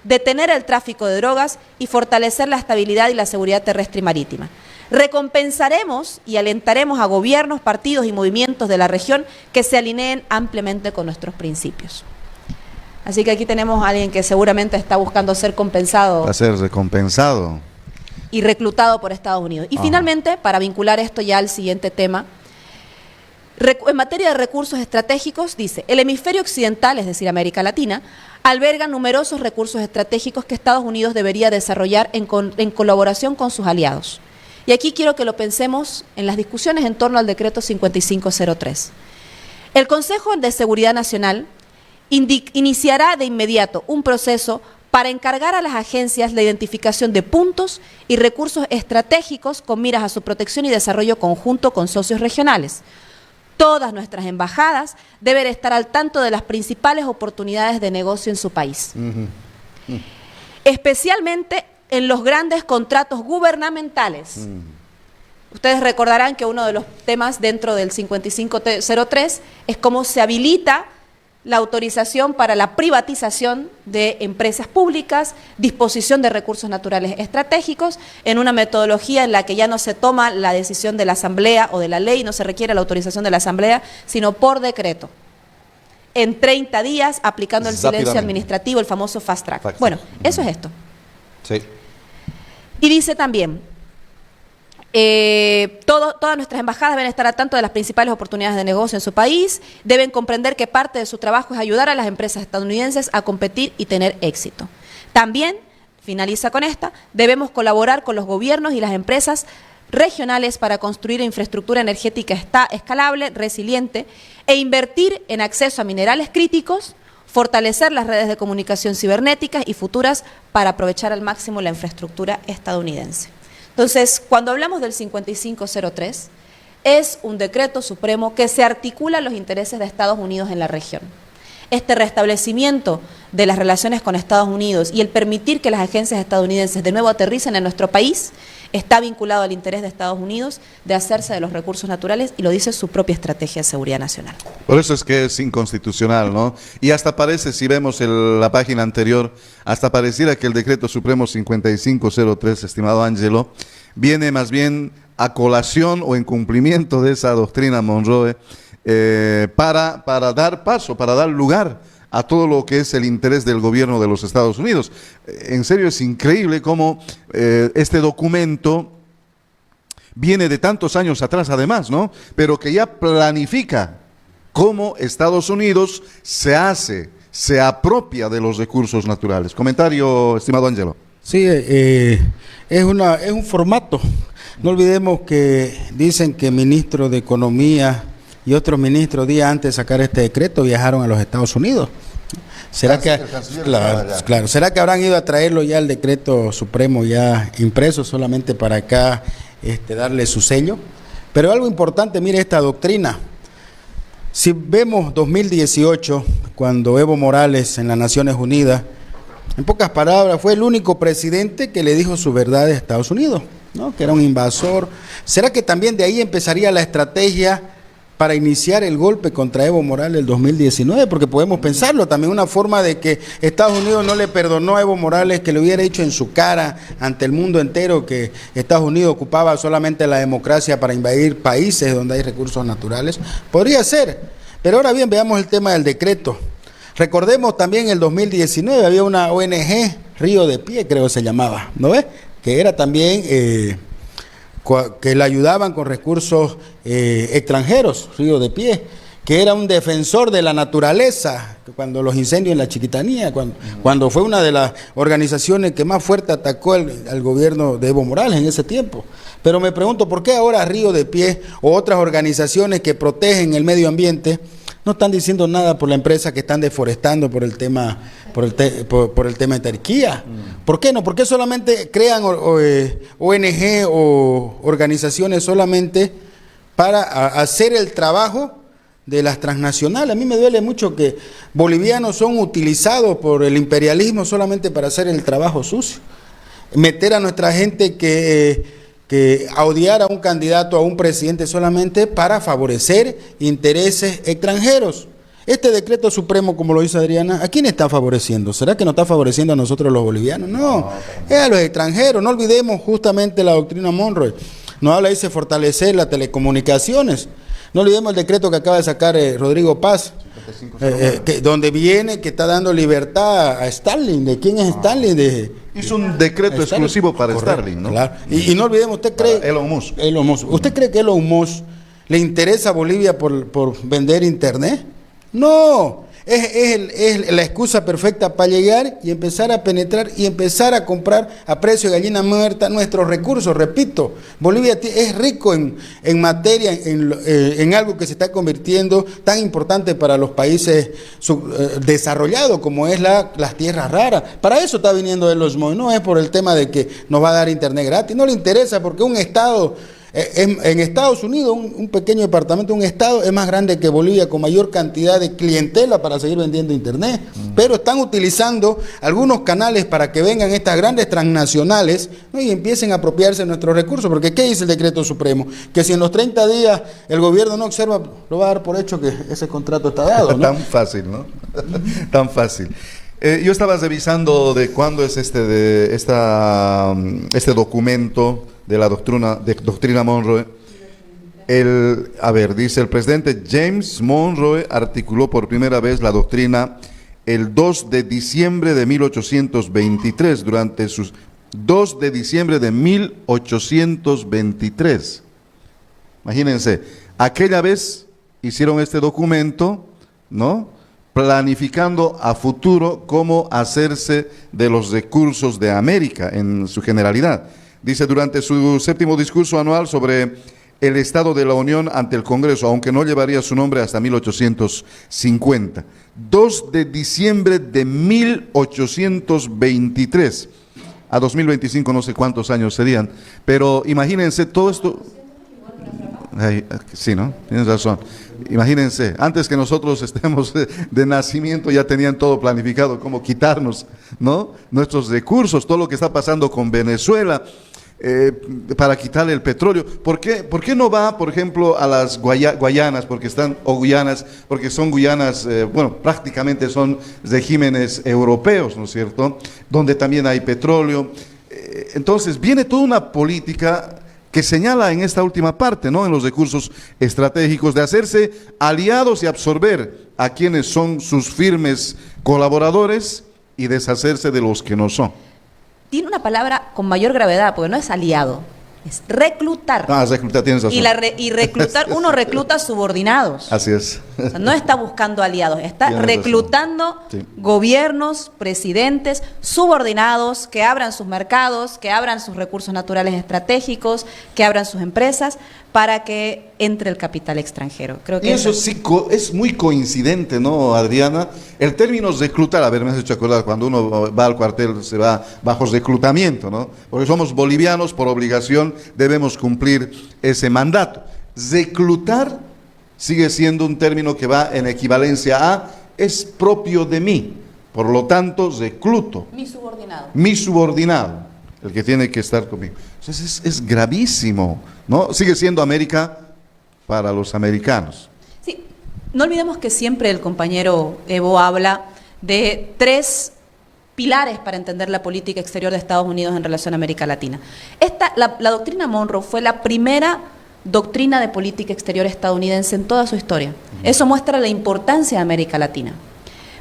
B: detener el tráfico de drogas y fortalecer la estabilidad y la seguridad terrestre y marítima. Recompensaremos y alentaremos a gobiernos, partidos y movimientos de la región que se alineen ampliamente con nuestros principios. Así que aquí tenemos a alguien que seguramente está buscando ser compensado.
A: Va a ser recompensado.
B: Y reclutado por Estados Unidos. Y finalmente, para vincular esto ya al siguiente tema, en materia de recursos estratégicos, dice, el hemisferio occidental, es decir, América Latina, alberga numerosos recursos estratégicos que Estados Unidos debería desarrollar en colaboración con sus aliados. Y aquí quiero que lo pensemos en las discusiones en torno al decreto 5503. El Consejo de Seguridad Nacional iniciará de inmediato un proceso para encargar a las agencias la identificación de puntos y recursos estratégicos con miras a su protección y desarrollo conjunto con socios regionales. Todas nuestras embajadas deben estar al tanto de las principales oportunidades de negocio en su país. Especialmente en los grandes contratos gubernamentales. Ustedes recordarán que uno de los temas dentro del 5503 es cómo se habilita la autorización para la privatización de empresas públicas, disposición de recursos naturales estratégicos, en una metodología en la que ya no se toma la decisión de la Asamblea o de la ley, no se requiere la autorización de la Asamblea, sino por decreto. En 30 días, aplicando el silencio administrativo, el famoso fast track. Bueno, eso es esto.
A: Sí.
B: Y dice también, todas nuestras embajadas deben estar al tanto de las principales oportunidades de negocio en su país, deben comprender que parte de su trabajo es ayudar a las empresas estadounidenses a competir y tener éxito. También, finaliza con esta, debemos colaborar con los gobiernos y las empresas regionales para construir infraestructura energética escalable, resiliente, e invertir en acceso a minerales críticos, fortalecer las redes de comunicación cibernéticas y futuras para aprovechar al máximo la infraestructura estadounidense. Entonces, cuando hablamos del 5503, es un decreto supremo que se articula a los intereses de Estados Unidos en la región. Este restablecimiento de las relaciones con Estados Unidos y el permitir que las agencias estadounidenses de nuevo aterricen en nuestro país está vinculado al interés de Estados Unidos de hacerse de los recursos naturales, y lo dice su propia estrategia de seguridad nacional.
A: Por eso es que es inconstitucional, ¿no? Y hasta parece, si vemos la página anterior, hasta pareciera que el decreto supremo 5503, estimado Ángelo, viene más bien a colación o en cumplimiento de esa doctrina Monroe, para dar paso, para dar lugar a todo lo que es el interés del gobierno de los Estados Unidos. En serio, es increíble cómo este documento viene de tantos años atrás además, ¿no? Pero que ya planifica cómo Estados Unidos se apropia de los recursos naturales. Comentario, estimado Ángelo.
E: Sí, es un formato. No olvidemos que dicen que el ministro de Economía y otros ministros días antes de sacar este decreto viajaron a los Estados Unidos. ¿Será claro, ¿será que habrán ido a traerlo ya el decreto supremo ya impreso solamente para acá darle su sello? Pero algo importante, mire esta doctrina. Si vemos 2018, cuando Evo Morales en las Naciones Unidas, en pocas palabras, fue el único presidente que le dijo su verdad a Estados Unidos, ¿no? Que era un invasor. ¿Será que también de ahí empezaría la estrategia para iniciar el golpe contra Evo Morales el 2019? Porque podemos pensarlo también, una forma de que Estados Unidos no le perdonó a Evo Morales, que le hubiera dicho en su cara ante el mundo entero que Estados Unidos ocupaba solamente la democracia para invadir países donde hay recursos naturales. Podría ser, pero ahora bien, veamos el tema del decreto. Recordemos también el 2019 había una ONG, Río de Pie creo se llamaba, ¿no ves? Que era también que le ayudaban con recursos extranjeros, Río de Pie, que era un defensor de la naturaleza, cuando los incendios en la Chiquitanía, cuando fue una de las organizaciones que más fuerte atacó al gobierno de Evo Morales en ese tiempo. Pero me pregunto, ¿por qué ahora Río de Pie o otras organizaciones que protegen el medio ambiente no están diciendo nada por la empresa que están deforestando por el tema de Tarquía? ¿Por qué no? ¿Por qué solamente crean ONG o organizaciones solamente para hacer el trabajo de las transnacionales? A mí me duele mucho que bolivianos son utilizados por el imperialismo solamente para hacer el trabajo sucio. Meter a nuestra gente que a odiar a un candidato, a un presidente solamente para favorecer intereses extranjeros. Este decreto supremo, como lo dice Adriana, ¿a quién está favoreciendo? ¿Será que no está favoreciendo a nosotros los bolivianos? No, es a los extranjeros. No olvidemos justamente la doctrina Monroe. Nos habla, dice, fortalecer las telecomunicaciones. No olvidemos el decreto que acaba de sacar Rodrigo Paz, donde viene que está dando libertad a Starlink. ¿De quién es Starlink?
A: Hizo un decreto exclusivo para Starlink, ¿no?
E: Claro. Y no olvidemos, ¿usted cree?
A: Elon Musk.
E: ¿Usted cree que Elon Musk le interesa a Bolivia por vender internet? No, es la excusa perfecta para llegar y empezar a penetrar y empezar a comprar a precio de gallina muerta nuestros recursos. Repito, Bolivia es rico en materia, en algo que se está convirtiendo tan importante para los países desarrollados como es las tierras raras. Para eso está viniendo Elon Musk, no es por el tema de que nos va a dar internet gratis, no le interesa porque un estado... En Estados Unidos, un pequeño departamento, un estado es más grande que Bolivia con mayor cantidad de clientela para seguir vendiendo internet. Pero están utilizando algunos canales para que vengan estas grandes transnacionales, ¿no? Y empiecen a apropiarse de nuestros recursos. Porque ¿qué dice el decreto supremo? Que si en los 30 días el gobierno no observa, lo va a dar por hecho que ese contrato está dado, ¿no?
A: Tan fácil, ¿no? Tan fácil. Yo estaba revisando de cuándo es este documento de la doctrina Monroe. Dice el presidente James Monroe articuló por primera vez la doctrina el 2 de diciembre de 1823, durante sus 2 de diciembre de 1823. Imagínense, aquella vez hicieron este documento, ¿no? Planificando a futuro cómo hacerse de los recursos de América en su generalidad. Dice, durante su 7º discurso anual sobre el Estado de la Unión ante el Congreso, aunque no llevaría su nombre hasta 1850. 2 de diciembre de 1823. A 2025 no sé cuántos años serían, pero imagínense todo esto. Ay, sí, ¿no? Tienes razón. Imagínense, antes que nosotros estemos de nacimiento ya tenían todo planificado, cómo quitarnos, ¿no? Nuestros recursos, todo lo que está pasando con Venezuela, para quitarle el petróleo. ¿Por qué no va, por ejemplo, a las Guayanas, o Guyanas, porque son Guyanas, bueno, prácticamente son regímenes europeos, ¿no es cierto?, donde también hay petróleo. Entonces, viene toda una política que señala en esta última parte, ¿no?, en los recursos estratégicos, de hacerse aliados y absorber a quienes son sus firmes colaboradores y deshacerse de los que no son.
B: Tiene una palabra con mayor gravedad, porque no es aliado, es reclutar.
A: Ah, reclutar, tienes razón.
B: Y reclutar, uno recluta subordinados.
A: Así es.
B: O sea, no está buscando aliados, está
A: Tienes
B: reclutando
A: razón. Sí.
B: gobiernos, presidentes, subordinados, que abran sus mercados, que abran sus recursos naturales estratégicos, que abran sus empresas, para que entre el capital extranjero. Creo que
A: Y eso sí es muy coincidente, ¿no, Adriana? El término reclutar, a ver, me has hecho acordar, cuando uno va al cuartel se va bajo reclutamiento, ¿no? Porque somos bolivianos, por obligación debemos cumplir ese mandato. Reclutar sigue siendo un término que va en equivalencia a es propio de mí, por lo tanto recluto.
B: mi subordinado.
A: Mi subordinado, el que tiene que estar conmigo. Entonces es gravísimo, ¿no? Sigue siendo América para los americanos.
B: Sí, no olvidemos que siempre el compañero Evo habla de 3 pilares para entender la política exterior de Estados Unidos en relación a América Latina. La doctrina Monroe fue la primera doctrina de política exterior estadounidense en toda su historia. Eso muestra la importancia de América Latina.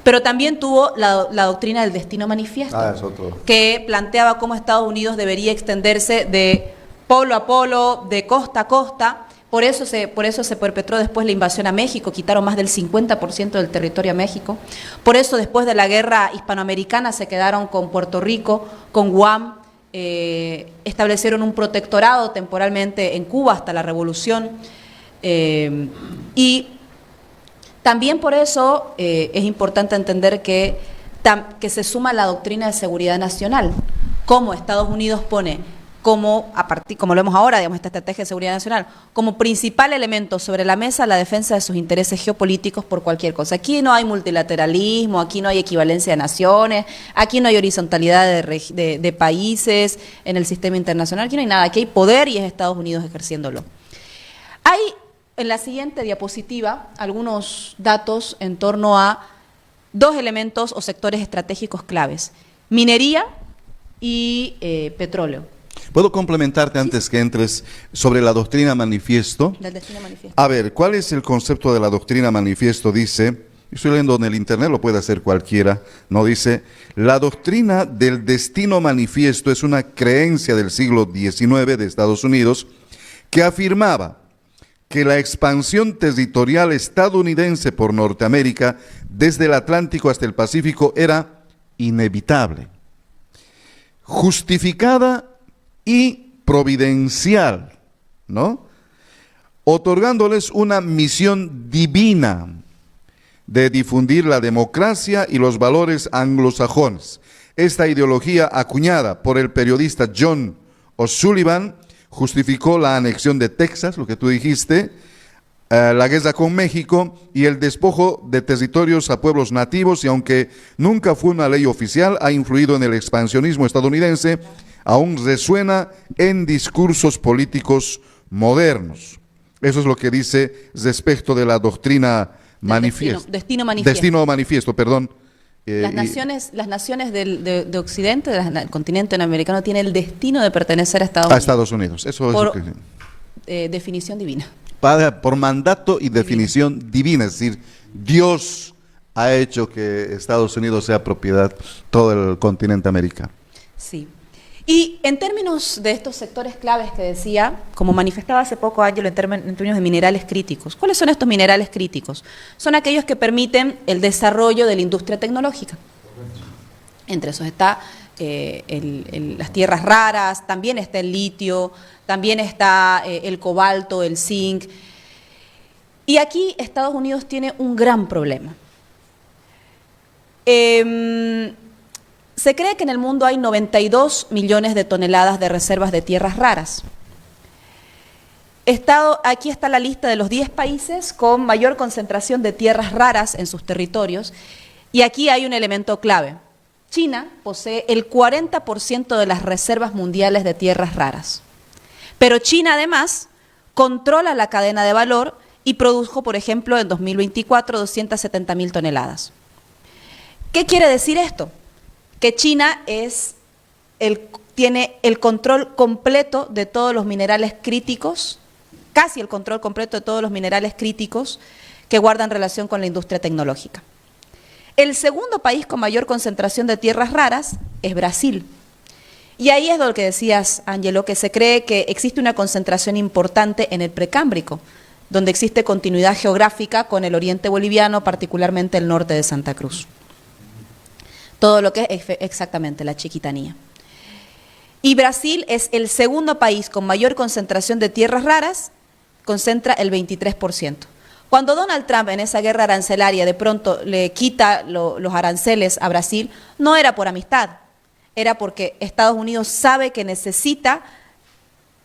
B: Pero también tuvo la doctrina del destino manifiesto,
A: Es otro.
B: que planteaba cómo Estados Unidos debería extenderse de polo a polo, de costa a costa. Por eso se perpetró después la invasión a México, quitaron más del 50% del territorio a México. Por eso después de la guerra hispanoamericana se quedaron con Puerto Rico, con Guam, establecieron un protectorado temporalmente en Cuba hasta la Revolución. Y también por eso es importante entender que se suma la doctrina de seguridad nacional, como Estados Unidos pone como lo vemos ahora, digamos, esta estrategia de seguridad nacional, como principal elemento sobre la mesa la defensa de sus intereses geopolíticos por cualquier cosa. Aquí no hay multilateralismo, aquí no hay equivalencia de naciones, aquí no hay horizontalidad de países en el sistema internacional, aquí no hay nada, aquí hay poder y es Estados Unidos ejerciéndolo. Hay en la siguiente diapositiva algunos datos en torno a 2 elementos o sectores estratégicos claves: minería y petróleo.
A: ¿Puedo complementarte antes que entres sobre la doctrina manifiesto?
B: Del destino manifiesto.
A: A ver, ¿cuál es el concepto de la doctrina manifiesto? Dice, estoy leyendo en el internet, lo puede hacer cualquiera, no dice, la doctrina del destino manifiesto es una creencia del siglo XIX de Estados Unidos que afirmaba que la expansión territorial estadounidense por Norteamérica, desde el Atlántico hasta el Pacífico, era inevitable, justificada y providencial, ¿no?, otorgándoles una misión divina de difundir la democracia y los valores anglosajones. Esta ideología, acuñada por el periodista John O'Sullivan, justificó la anexión de Texas, lo que tú dijiste, la guerra con México y el despojo de territorios a pueblos nativos, y aunque nunca fue una ley oficial, ha influido en el expansionismo estadounidense, aún resuena en discursos políticos modernos. Eso es lo que dice respecto de la doctrina manifiesto.
B: Destino manifiesto.
A: Destino manifiesto, perdón.
B: Las naciones de Occidente, del continente americano, tienen el destino de pertenecer a Estados Unidos.
A: Eso
B: por
A: es lo que,
B: definición divina.
A: por mandato y definición divina, es decir, Dios ha hecho que Estados Unidos sea propiedad todo el continente americano.
B: Sí. Y en términos de estos sectores claves que decía, como manifestaba hace poco Ángelo en términos de minerales críticos, ¿cuáles son estos minerales críticos? Son aquellos que permiten el desarrollo de la industria tecnológica. Entre esos está las tierras raras, también está el litio, también está el cobalto, el zinc. Y aquí Estados Unidos tiene un gran problema. Se cree que en el mundo hay 92 millones de toneladas de reservas de tierras raras. Aquí está la lista de los 10 países con mayor concentración de tierras raras en sus territorios, y aquí hay un elemento clave. China posee el 40% de las reservas mundiales de tierras raras, pero China además controla la cadena de valor y produjo, por ejemplo, en 2024 270.000 toneladas. ¿Qué quiere decir esto? Que China tiene el control completo de todos los minerales críticos, casi el control completo de todos los minerales críticos que guardan relación con la industria tecnológica. El segundo país con mayor concentración de tierras raras es Brasil. Y ahí es lo que decías, Ángelo, que se cree que existe una concentración importante en el Precámbrico, donde existe continuidad geográfica con el oriente boliviano, particularmente el norte de Santa Cruz. Todo lo que es exactamente la Chiquitanía. Y Brasil es el segundo país con mayor concentración de tierras raras, concentra el 23%. Cuando Donald Trump en esa guerra arancelaria de pronto le quita los aranceles a Brasil, no era por amistad, era porque Estados Unidos sabe que necesita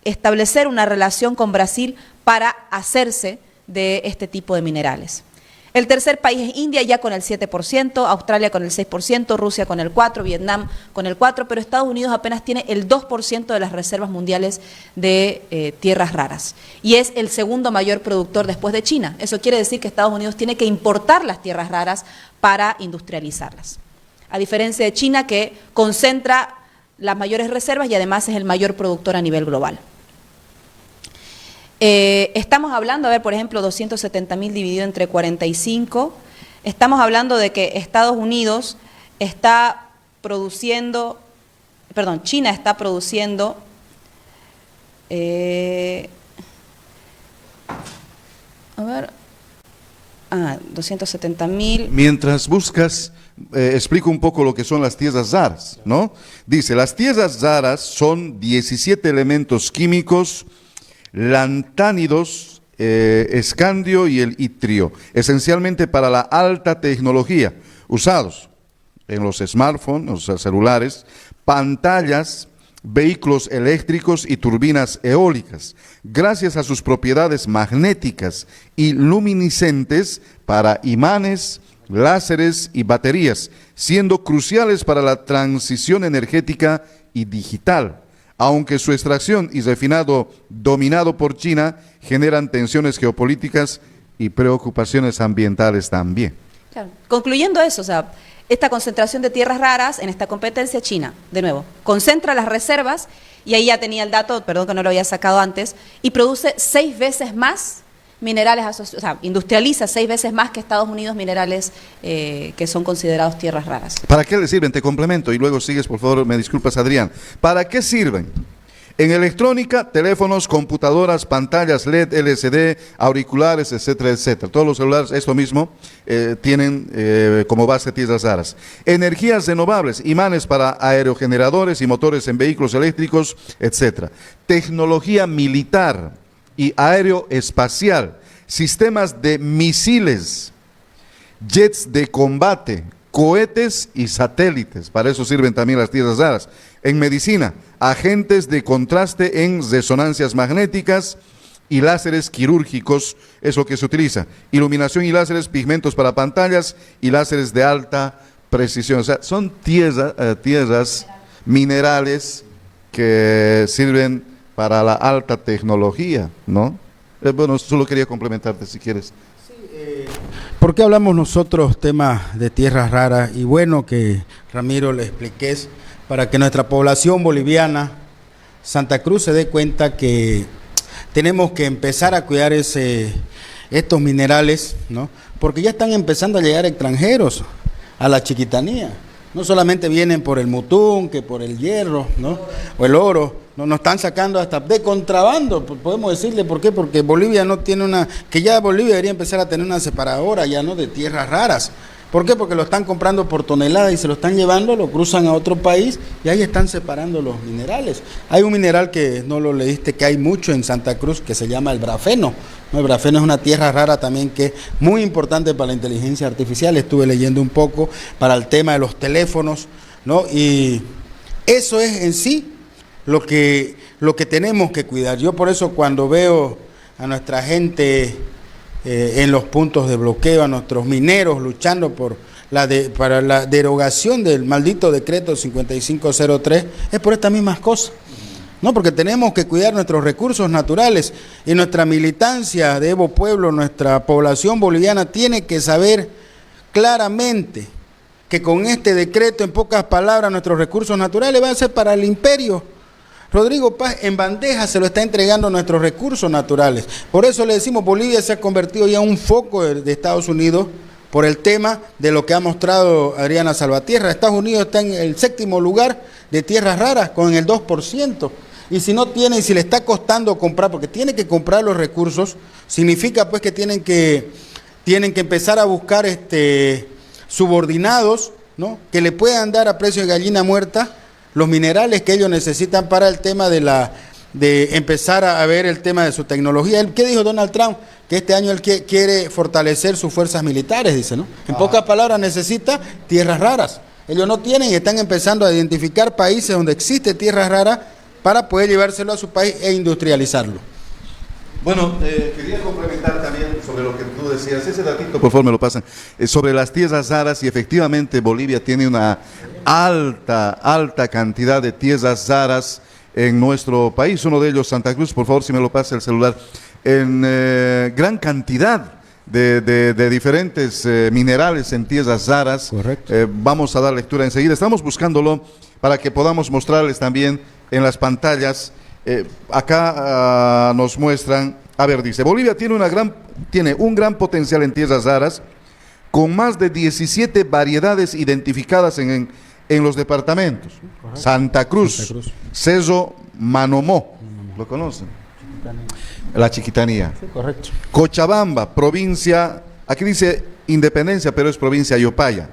B: establecer una relación con Brasil para hacerse de este tipo de minerales. El tercer país es India, ya con el 7%, Australia con el 6%, Rusia con el 4%, Vietnam con el 4%, pero Estados Unidos apenas tiene el 2% de las reservas mundiales de tierras raras. Y es el segundo mayor productor después de China. Eso quiere decir que Estados Unidos tiene que importar las tierras raras para industrializarlas. A diferencia de China, que concentra las mayores reservas y además es el mayor productor a nivel global. Estamos hablando, a ver, por ejemplo, 270.000 dividido entre 45, estamos hablando de que Estados Unidos está produciendo, perdón, China está produciendo, 270.000.
A: Mientras buscas, explico un poco lo que son las tierras raras, ¿no? Dice, las tierras raras son 17 elementos químicos, lantánidos, escandio y el itrio, esencialmente para la alta tecnología, usados en los smartphones, los celulares, pantallas, vehículos eléctricos y turbinas eólicas, gracias a sus propiedades magnéticas y luminiscentes para imanes, láseres y baterías, siendo cruciales para la transición energética y digital. Aunque su extracción y refinado dominado por China generan tensiones geopolíticas y preocupaciones ambientales también.
B: Claro. Concluyendo eso, o sea, esta concentración de tierras raras en esta competencia, China, de nuevo, concentra las reservas, y ahí ya tenía el dato, perdón que no lo había sacado antes, y produce 6 veces más minerales asociados, o sea, industrializa 6 veces más que Estados Unidos minerales que son considerados tierras raras.
A: ¿Para qué le sirven? Te complemento y luego sigues, por favor, me disculpas, Adrián. ¿Para qué sirven? En electrónica, teléfonos, computadoras, pantallas LED, LCD, auriculares, etcétera, etcétera. Todos los celulares, esto mismo, tienen como base tierras raras. Energías renovables, imanes para aerogeneradores y motores en vehículos eléctricos, etcétera. Tecnología militar y aeroespacial, sistemas de misiles, jets de combate, cohetes y satélites. Para eso sirven también las tierras raras. En medicina, agentes de contraste en resonancias magnéticas y láseres quirúrgicos, es lo que se utiliza. Iluminación y láseres, pigmentos para pantallas y láseres de alta precisión. O sea, son tierras minerales que sirven para la alta tecnología, ¿no? Bueno, solo quería complementarte si quieres.
E: ¿Por qué hablamos nosotros temas de tierras raras? Y bueno que Ramiro le expliques para que nuestra población boliviana, Santa Cruz, se dé cuenta que tenemos que empezar a cuidar estos minerales, ¿no? Porque ya están empezando a llegar extranjeros a la Chiquitanía. No solamente vienen por el mutún, que por el hierro, ¿no? O el oro. Nos están sacando hasta de contrabando, podemos decirle por qué, porque Bolivia no tiene que ya Bolivia debería empezar a tener una separadora ya, ¿no?, de tierras raras, ¿Por qué? Porque lo están comprando por tonelada y se lo están llevando, lo cruzan a otro país y ahí están separando los minerales. Hay un mineral que no lo leíste, que hay mucho en Santa Cruz, que se llama el brafeno. El brafeno es una tierra rara también que es muy importante para la inteligencia artificial. Estuve leyendo un poco para el tema de los teléfonos, ¿no? Y eso es en sí lo que tenemos que cuidar. Yo por eso cuando veo a nuestra gente en los puntos de bloqueo, a nuestros mineros luchando para la derogación del maldito decreto 5503, es por estas mismas cosas. No, porque tenemos que cuidar nuestros recursos naturales y nuestra militancia de Evo Pueblo, nuestra población boliviana tiene que saber claramente que con este decreto, en pocas palabras, nuestros recursos naturales van a ser para el imperio. Rodrigo Paz en bandeja se lo está entregando nuestros recursos naturales. Por eso le decimos, Bolivia se ha convertido ya en un foco de Estados Unidos por el tema de lo que ha mostrado Adriana Salvatierra. Estados Unidos está en el 7º lugar de tierras raras con el 2%. Y si no tiene, y si le está costando comprar, porque tiene que comprar los recursos, significa pues que tienen que empezar a buscar subordinados, ¿no? Que le puedan dar a precio de gallina muerta los minerales que ellos necesitan para el tema de empezar a ver el tema de su tecnología. ¿Qué dijo Donald Trump? Que este año él quiere fortalecer sus fuerzas militares, dice, ¿no? En pocas palabras, necesita tierras raras. Ellos no tienen y están empezando a identificar países donde existe tierras raras para poder llevárselo a su país e industrializarlo.
A: Bueno, quería complementar también sobre lo que tú decías, ese datito, por favor me lo pasan, sobre las tierras raras, y efectivamente Bolivia tiene una alta cantidad de tierras raras en nuestro país, uno de ellos Santa Cruz, por favor si me lo pasa el celular, en gran cantidad de diferentes minerales en tierras raras.
E: Correcto.
A: Vamos a dar lectura enseguida, estamos buscándolo para que podamos mostrarles también en las pantallas. Acá nos muestran, a ver, dice, Bolivia tiene un gran potencial en tierras raras, con más de 17 variedades identificadas en los departamentos. Correcto. Santa Cruz, Cerro Manomó, ¿lo conocen? La Chiquitanía.
E: Sí, correcto.
A: Cochabamba, provincia, aquí dice Independencia, pero es provincia Ayopaya.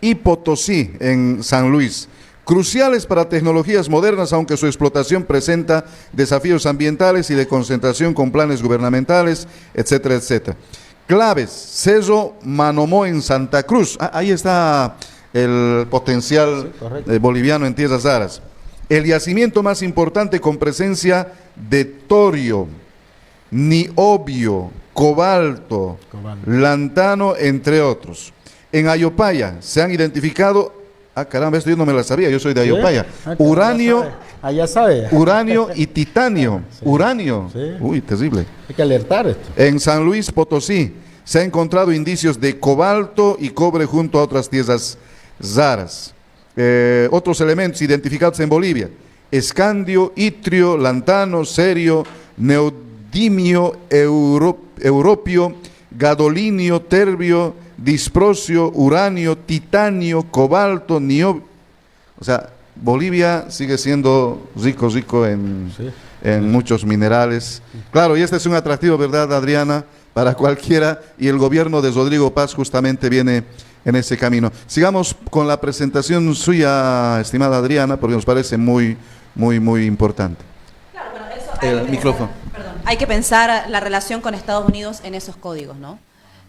A: Y Potosí, en San Luis. Cruciales para tecnologías modernas, aunque su explotación presenta desafíos ambientales y de concentración con planes gubernamentales, etcétera, etcétera. Claves, Cerro Manomó en Santa Cruz. Ahí está el potencial boliviano en tierras raras. El yacimiento más importante con presencia de torio, niobio, cobalto, lantano, entre otros. En Ayopaya se han identificado... caramba, esto yo no me la sabía, yo soy de Ayopaya. Uranio,
E: allá sabe.
A: Uranio y titanio. Sí. Uranio. Sí. Uy, terrible.
E: Hay que alertar esto.
A: En San Luis Potosí se han encontrado indicios de cobalto y cobre junto a otras tierras raras. Otros elementos identificados en Bolivia: escandio, itrio, lantano, cerio, neodimio, europio, gadolinio, terbio, disprosio, uranio, titanio, cobalto, niobio. O sea, Bolivia sigue siendo rico en muchos minerales. Claro, y este es un atractivo, ¿verdad, Adriana? Para cualquiera, y el gobierno de Rodrigo Paz justamente viene en ese camino. Sigamos con la presentación suya, estimada Adriana, porque nos parece muy importante.
B: Claro, bueno, eso
A: el micrófono.
B: Hay que pensar la relación con Estados Unidos en esos códigos, ¿no?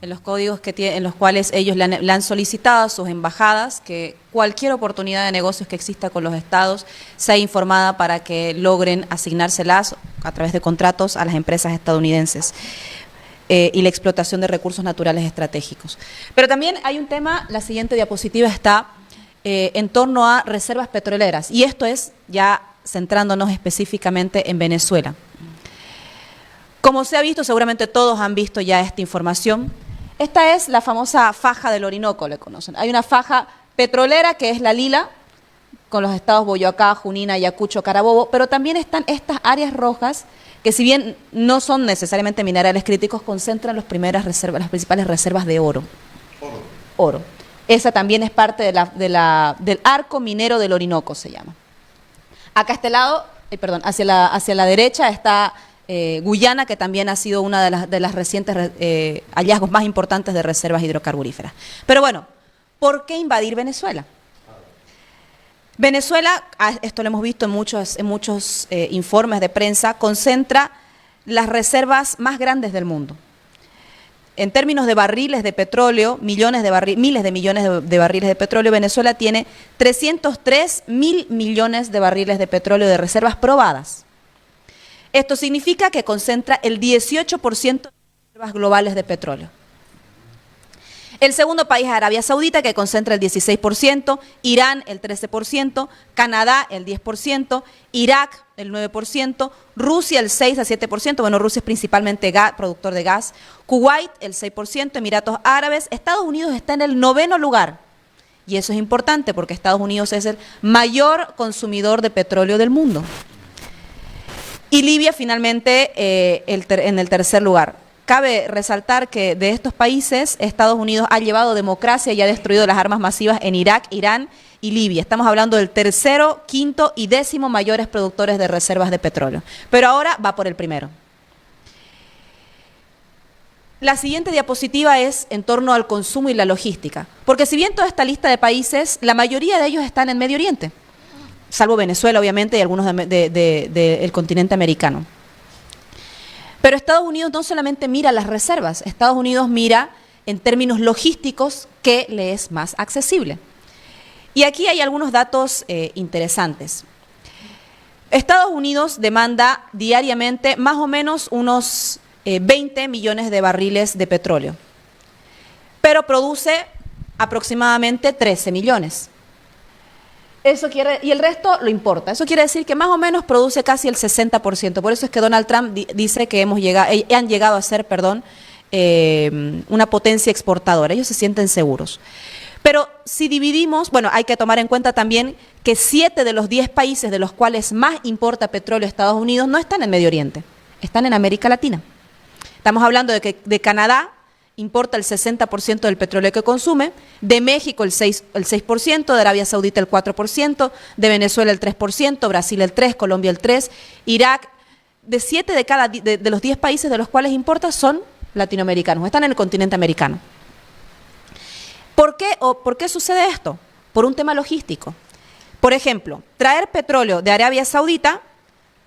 B: En los códigos en los cuales ellos le han solicitado a sus embajadas que cualquier oportunidad de negocios que exista con los estados sea informada para que logren asignárselas a través de contratos a las empresas estadounidenses y la explotación de recursos naturales estratégicos. Pero también hay un tema, la siguiente diapositiva está en torno a reservas petroleras, y esto es ya centrándonos específicamente en Venezuela. Como se ha visto, seguramente todos han visto ya esta información. Esta es la famosa faja del Orinoco, le conocen. Hay una faja petrolera que es la Lila, con los estados Boyacá, Junín, Ayacucho, Carabobo, pero también están estas áreas rojas que, si bien no son necesariamente minerales críticos, concentran las principales reservas de oro. Oro. Esa también es parte del arco minero del Orinoco, se llama. Acá a este lado, hacia la derecha está Guyana, que también ha sido una de las recientes hallazgos más importantes de reservas hidrocarburíferas. Pero bueno, ¿por qué invadir Venezuela? Venezuela, esto lo hemos visto en muchos informes de prensa, concentra las reservas más grandes del mundo. En términos de barriles de petróleo, miles de millones de barriles de petróleo, Venezuela tiene 303.000 millones de barriles de petróleo de reservas probadas. Esto significa que concentra el 18% de las reservas globales de petróleo. El segundo país es Arabia Saudita, que concentra el 16%, Irán el 13%, Canadá el 10%, Irak el 9%, Rusia el 6 a 7%, bueno, Rusia es principalmente productor de gas, Kuwait el 6%, Emiratos Árabes, Estados Unidos está en el 9º lugar. Y eso es importante porque Estados Unidos es el mayor consumidor de petróleo del mundo. Y Libia finalmente en el 3er lugar. Cabe resaltar que de estos países, Estados Unidos ha llevado democracia y ha destruido las armas masivas en Irak, Irán y Libia. Estamos hablando del 3º, 5º y 10º mayores productores de reservas de petróleo. Pero ahora va por el primero. La siguiente diapositiva es en torno al consumo y la logística. Porque si bien toda esta lista de países, la mayoría de ellos están en Medio Oriente, salvo Venezuela, obviamente, y algunos del continente americano. Pero Estados Unidos no solamente mira las reservas, Estados Unidos mira en términos logísticos qué le es más accesible. Y aquí hay algunos datos interesantes. Estados Unidos demanda diariamente más o menos unos 20 millones de barriles de petróleo, pero produce aproximadamente 13 millones. Y el resto lo importa. Eso quiere decir que más o menos produce casi el 60%. Por eso es que Donald Trump dice que han llegado a ser, una potencia exportadora. Ellos se sienten seguros. Pero si dividimos, bueno, hay que tomar en cuenta también que 7 de los 10 países de los cuales más importa petróleo Estados Unidos no están en Medio Oriente, están en América Latina. Estamos hablando de que de Canadá importa el 60% del petróleo que consume, de México el 6%, de Arabia Saudita el 4%, de Venezuela el 3%, Brasil el 3%, Colombia el 3%, Irak, de 7 de los 10 países de los cuales importa son latinoamericanos, están en el continente americano. ¿Por qué sucede esto? Por un tema logístico. Por ejemplo, traer petróleo de Arabia Saudita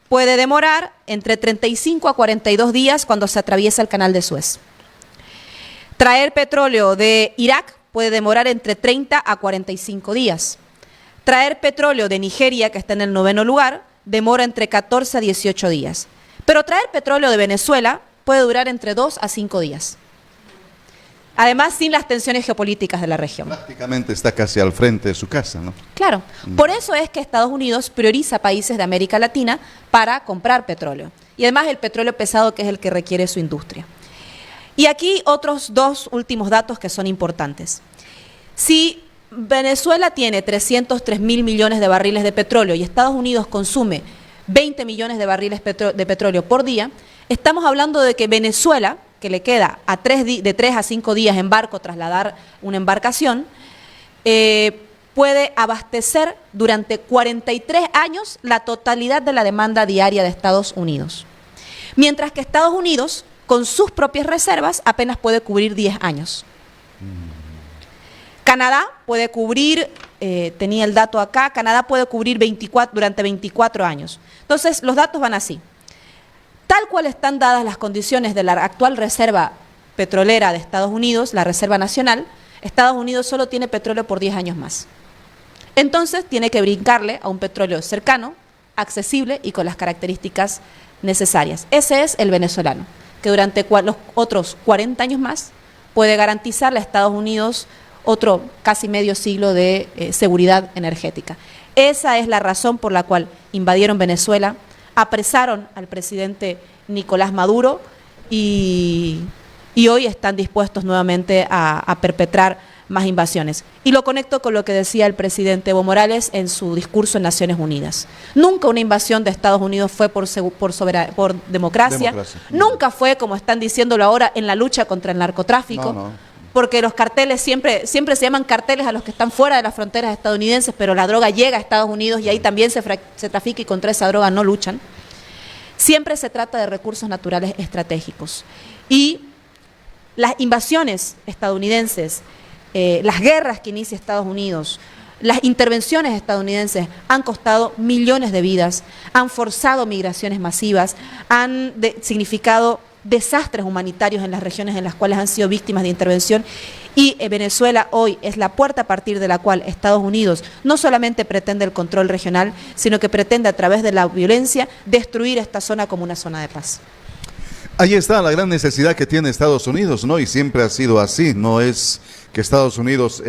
B: puede demorar entre 35 a 42 días cuando se atraviesa el canal de Suez. Traer petróleo de Irak puede demorar entre 30 a 45 días. Traer petróleo de Nigeria, que está en el 9º lugar, demora entre 14 a 18 días. Pero traer petróleo de Venezuela puede durar entre 2 a 5 días. Además, sin las tensiones geopolíticas de la región.
A: Prácticamente está casi al frente de su casa, ¿no?
B: Claro. Por eso es que Estados Unidos prioriza países de América Latina para comprar petróleo. Y además el petróleo pesado, que es el que requiere su industria. Y aquí otros 2 últimos datos que son importantes. Si Venezuela tiene 303.000 millones de barriles de petróleo y Estados Unidos consume 20 millones de barriles de petróleo por día, estamos hablando de que Venezuela, que le queda de 3 a 5 días en barco trasladar una embarcación, puede abastecer durante 43 años la totalidad de la demanda diaria de Estados Unidos. Mientras que Estados Unidos, con sus propias reservas, apenas puede cubrir 10 años. Canadá puede cubrir, tenía el dato acá, Canadá puede cubrir durante 24 años. Entonces, los datos van así. Tal cual están dadas las condiciones de la actual reserva petrolera de Estados Unidos, la reserva nacional, Estados Unidos solo tiene petróleo por 10 años más. Entonces, tiene que brincarle a un petróleo cercano, accesible y con las características necesarias. Ese es el venezolano, que durante los otros 40 años más puede garantizarle a Estados Unidos otro casi medio siglo de seguridad energética. Esa es la razón por la cual invadieron Venezuela, apresaron al presidente Nicolás Maduro y hoy están dispuestos nuevamente a perpetrar más invasiones. Y lo conecto con lo que decía el presidente Evo Morales en su discurso en Naciones Unidas. Nunca una invasión de Estados Unidos fue por democracia. Nunca fue, como están diciéndolo ahora, en la lucha contra el narcotráfico. No. Porque los carteles siempre se llaman carteles a los que están fuera de las fronteras estadounidenses, pero la droga llega a Estados Unidos y ahí también se trafica y contra esa droga no luchan. Siempre se trata de recursos naturales estratégicos. Y las invasiones estadounidenses las guerras que inicia Estados Unidos, las intervenciones estadounidenses han costado millones de vidas, han forzado migraciones masivas, han significado desastres humanitarios en las regiones en las cuales han sido víctimas de intervención, y Venezuela hoy es la puerta a partir de la cual Estados Unidos no solamente pretende el control regional, sino que pretende a través de la violencia destruir esta zona como una zona de paz.
A: Ahí está la gran necesidad que tiene Estados Unidos, ¿no? Y siempre ha sido así, no es que Estados Unidos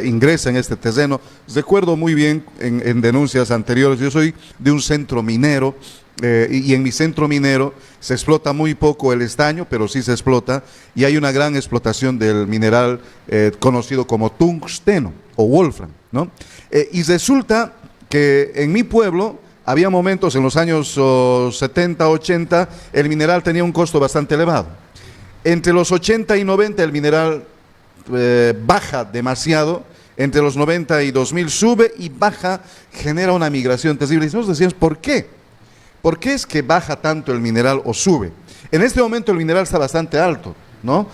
A: ingresa en este terreno. Recuerdo muy bien en denuncias anteriores, yo soy de un centro minero, y en mi centro minero se explota muy poco el estaño, pero sí se explota, y hay una gran explotación del mineral conocido como tungsteno o wolfram, ¿no? Y resulta que en mi pueblo había momentos en los años 70, 80, el mineral tenía un costo bastante elevado. Entre los 80 y 90 el mineral baja demasiado, entre los 90 y 2000 sube y baja, genera una migración terrible. Y nosotros decíamos, ¿por qué? ¿Por qué es que baja tanto el mineral o sube? En este momento el mineral está bastante alto, ¿no?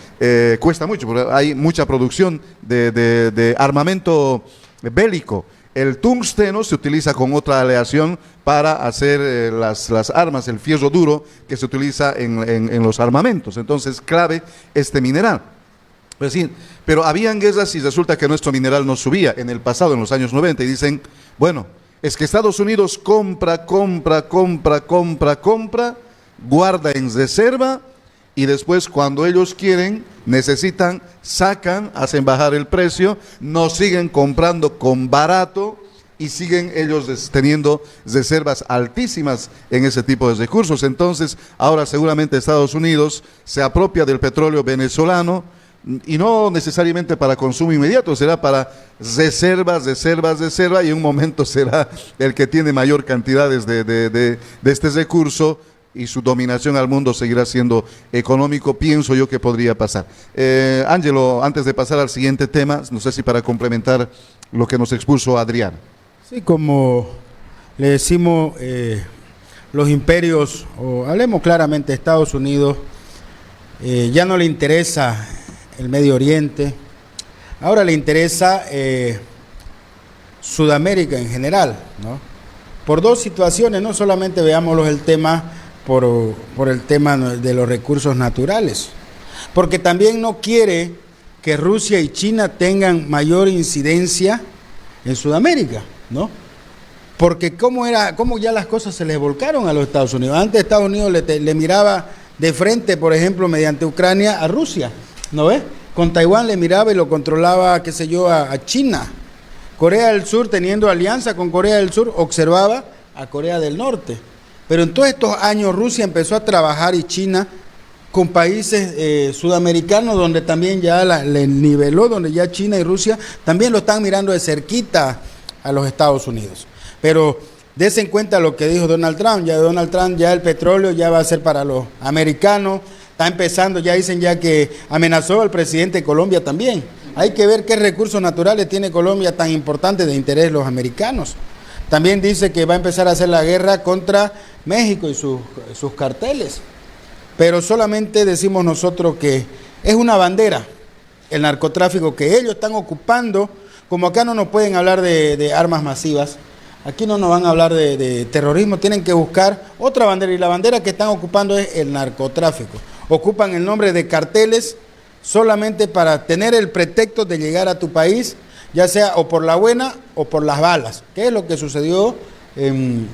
A: Cuesta mucho, porque hay mucha producción de armamento bélico. El tungsteno se utiliza con otra aleación para hacer las armas, el fierro duro que se utiliza en los armamentos. Entonces, clave este mineral. Pues sí, pero habían guerras y resulta que nuestro mineral no subía en el pasado, en los años 90, y dicen, bueno, es que Estados Unidos compra, guarda en reserva, y después cuando ellos quieren, necesitan, sacan, hacen bajar el precio, nos siguen comprando con barato y siguen ellos teniendo reservas altísimas en ese tipo de recursos. Entonces, ahora seguramente Estados Unidos se apropia del petróleo venezolano, y no necesariamente para consumo inmediato, será para reservas, y en un momento será el que tiene mayor cantidades de este recurso, y su dominación al mundo seguirá siendo económico, pienso yo que podría pasar. Ángelo, antes de pasar al siguiente tema, no sé si para complementar lo que nos expuso Adrián.
E: Sí, como le decimos, los imperios, o hablemos claramente, Estados Unidos, ya no le interesa el Medio Oriente, ahora le interesa Sudamérica en general, ¿no? Por dos situaciones, no solamente veámoslo el tema por el tema de los recursos naturales, porque también no quiere que Rusia y China tengan mayor incidencia en Sudamérica, ¿no? Porque cómo ya las cosas se les volcaron a los Estados Unidos. Antes Estados Unidos le miraba de frente, por ejemplo, mediante Ucrania a Rusia, ¿no ves? Con Taiwán le miraba y lo controlaba, qué sé yo, a China. Corea del Sur, teniendo alianza con Corea del Sur, observaba a Corea del Norte. Pero en todos estos años Rusia empezó a trabajar, y China, con países sudamericanos, donde también ya le niveló, donde ya China y Rusia también lo están mirando de cerquita a los Estados Unidos. Pero dése en cuenta lo que dijo Donald Trump. Ya el petróleo ya va a ser para los americanos. Está empezando, ya dicen ya que amenazó al presidente de Colombia también. Hay que ver qué recursos naturales tiene Colombia tan importantes de interés de los americanos. También dice que va a empezar a hacer la guerra contra México y sus carteles. Pero solamente decimos nosotros que es una bandera el narcotráfico que ellos están ocupando. Como acá no nos pueden hablar de armas masivas, aquí no nos van a hablar de terrorismo, tienen que buscar otra bandera, y la bandera que están ocupando es el narcotráfico. Ocupan el nombre de carteles solamente para tener el pretexto de llegar a tu país, ya sea o por la buena o por las balas. ¿Qué es lo que sucedió en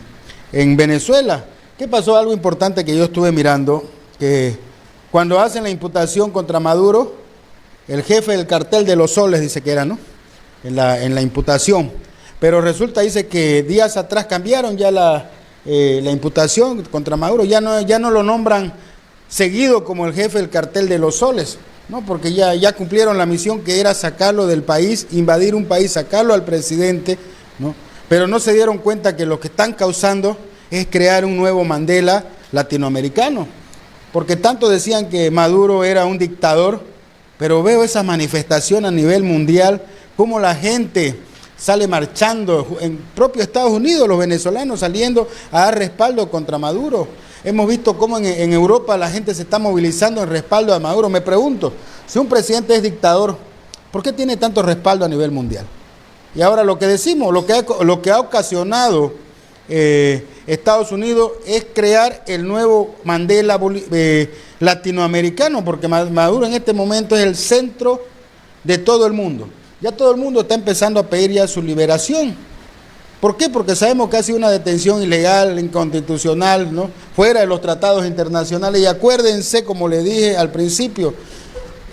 E: Venezuela? ¿Qué pasó? Algo importante que yo estuve mirando, que cuando hacen la imputación contra Maduro, el jefe del cartel de los soles dice que era, ¿no? En la imputación. Pero resulta, dice que días atrás cambiaron ya la imputación contra Maduro, ya no lo nombran seguido como el jefe del cartel de los soles, ¿no? Porque ya cumplieron la misión, que era sacarlo del país, invadir un país, sacarlo al presidente, ¿no? Pero no se dieron cuenta que lo que están causando es crear un nuevo Mandela latinoamericano, porque tanto decían que Maduro era un dictador, pero veo esa manifestación a nivel mundial, cómo la gente sale marchando, en propio Estados Unidos, los venezolanos saliendo a dar respaldo contra Maduro. Hemos visto cómo en Europa la gente se está movilizando en respaldo a Maduro. Me pregunto, si un presidente es dictador, ¿Por qué tiene tanto respaldo a nivel mundial? Y ahora lo que decimos, lo que ha ocasionado Estados Unidos es crear el nuevo Mandela latinoamericano, porque Maduro en este momento es el centro de todo el mundo. Ya todo el mundo está empezando a pedir ya su liberación. ¿Por qué? Porque sabemos que ha sido una detención ilegal, inconstitucional, ¿no? Fuera de los tratados internacionales. Y acuérdense, como le dije al principio,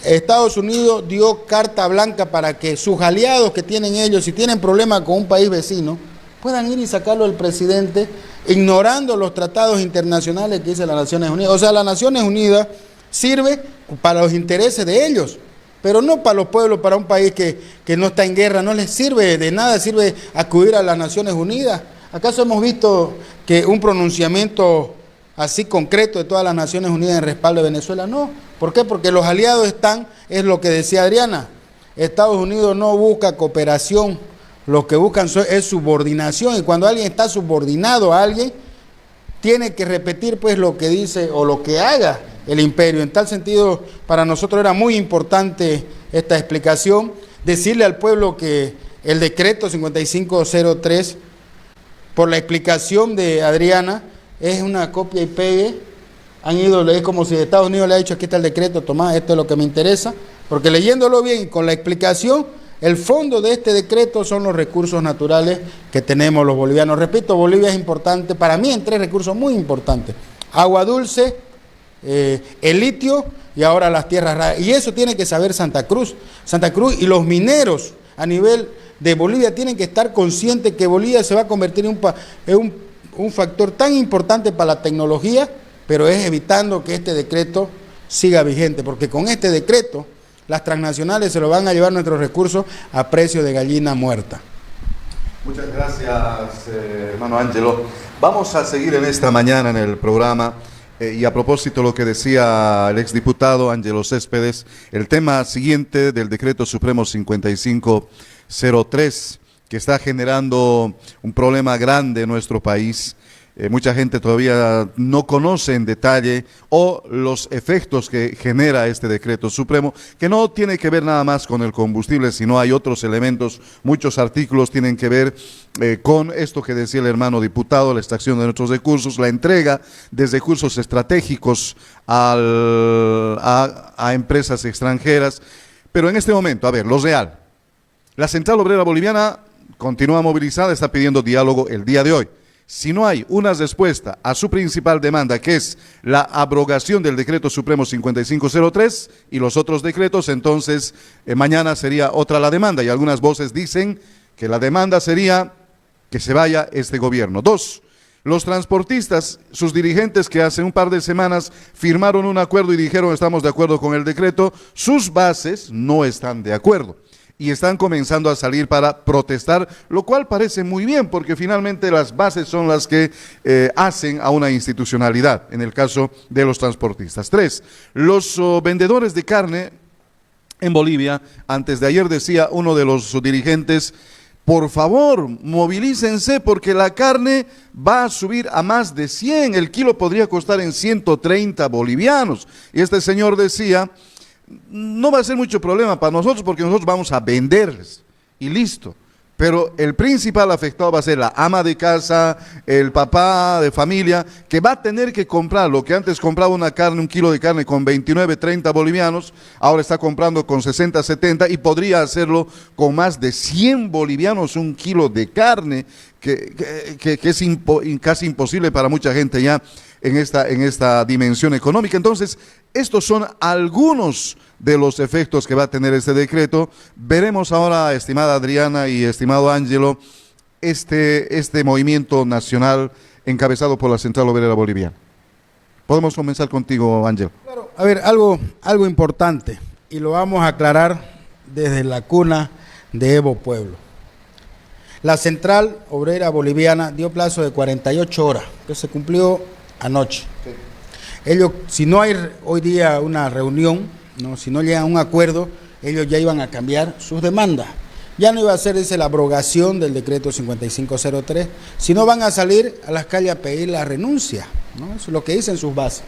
E: Estados Unidos dio carta blanca para que sus aliados que tienen ellos, si tienen problemas con un país vecino, puedan ir y sacarlo del presidente, ignorando los tratados internacionales que dice las Naciones Unidas. O sea, las Naciones Unidas sirve para los intereses de ellos, pero no para los pueblos, para un país que no está en guerra. No les sirve de nada, sirve acudir a las Naciones Unidas. ¿Acaso hemos visto que un pronunciamiento así concreto de todas las Naciones Unidas en respaldo de Venezuela? No. ¿Por qué? Porque los aliados están, es lo que decía Adriana, Estados Unidos no busca cooperación, lo que buscan es subordinación, y cuando alguien está subordinado a alguien, tiene que repetir pues lo que dice o lo que haga el imperio. En tal sentido, para nosotros era muy importante esta explicación, decirle al pueblo que el decreto 5503, por la explicación de Adriana, es una copia y pegue. Es como si Estados Unidos le ha dicho, aquí está el decreto, tomá, esto es lo que me interesa, porque leyéndolo bien y con la explicación, el fondo de este decreto son los recursos naturales que tenemos los bolivianos. Repito, Bolivia es importante, para mí en 3 recursos muy importantes: agua dulce, el litio y ahora las tierras raras. Y eso tiene que saber Santa Cruz. Santa Cruz y los mineros a nivel de Bolivia tienen que estar conscientes que Bolivia se va a convertir en un factor tan importante para la tecnología, pero es evitando que este decreto siga vigente, porque con este decreto las transnacionales se lo van a llevar nuestros recursos a precio de gallina muerta.
A: Muchas gracias, hermano Ángelo. Vamos a seguir en esta mañana en el programa, y a propósito de lo que decía el exdiputado Ángelo Céspedes, el tema siguiente del decreto supremo 5503, que está generando un problema grande en nuestro país. Mucha gente todavía no conoce en detalle o los efectos que genera este decreto supremo, que no tiene que ver nada más con el combustible, sino hay otros elementos. Muchos artículos tienen que ver con esto que decía el hermano diputado, la extracción de nuestros recursos, la entrega de recursos estratégicos a empresas extranjeras. Pero en este momento, a ver, lo real. La Central Obrera Boliviana continúa movilizada, está pidiendo diálogo el día de hoy. Si no hay una respuesta a su principal demanda, que es la abrogación del decreto supremo 5503 y los otros decretos, entonces mañana sería otra la demanda, y algunas voces dicen que la demanda sería que se vaya este gobierno. 2, los transportistas, sus dirigentes que hace un par de semanas firmaron un acuerdo y dijeron estamos de acuerdo con el decreto, sus bases no están de acuerdo y están comenzando a salir para protestar, lo cual parece muy bien, porque finalmente las bases son las que hacen a una institucionalidad, en el caso de los transportistas. 3, los vendedores de carne en Bolivia, antes de ayer decía uno de los dirigentes, por favor, movilícense porque la carne va a subir a más de 100, el kilo podría costar en 130 bolivianos. Y este señor decía, no va a ser mucho problema para nosotros porque nosotros vamos a venderles y listo. Pero el principal afectado va a ser la ama de casa, el papá de familia, que va a tener que comprar lo que antes compraba una carne, un kilo de carne con 29, 30 bolivianos, ahora está comprando con 60, 70 y podría hacerlo con más de 100 bolivianos un kilo de carne, que es casi imposible para mucha gente ya en esta dimensión económica. Entonces, estos son algunos de los efectos que va a tener este decreto. Veremos ahora, estimada Adriana y estimado Ángelo, este movimiento nacional encabezado por la Central Obrera Boliviana. Podemos comenzar contigo, Ángelo.
E: Claro, a ver, algo importante, y lo vamos a aclarar desde la cuna de Evo Pueblo. La Central Obrera Boliviana dio plazo de 48 horas, que se cumplió anoche. Sí. Ellos, si no hay hoy día una reunión, ¿no? Si no llegan a un acuerdo, ellos ya iban a cambiar sus demandas. Ya no iba a ser la abrogación del decreto 5503, sino van a salir a las calles a pedir la renuncia, ¿no? Eso es lo que dicen sus bases.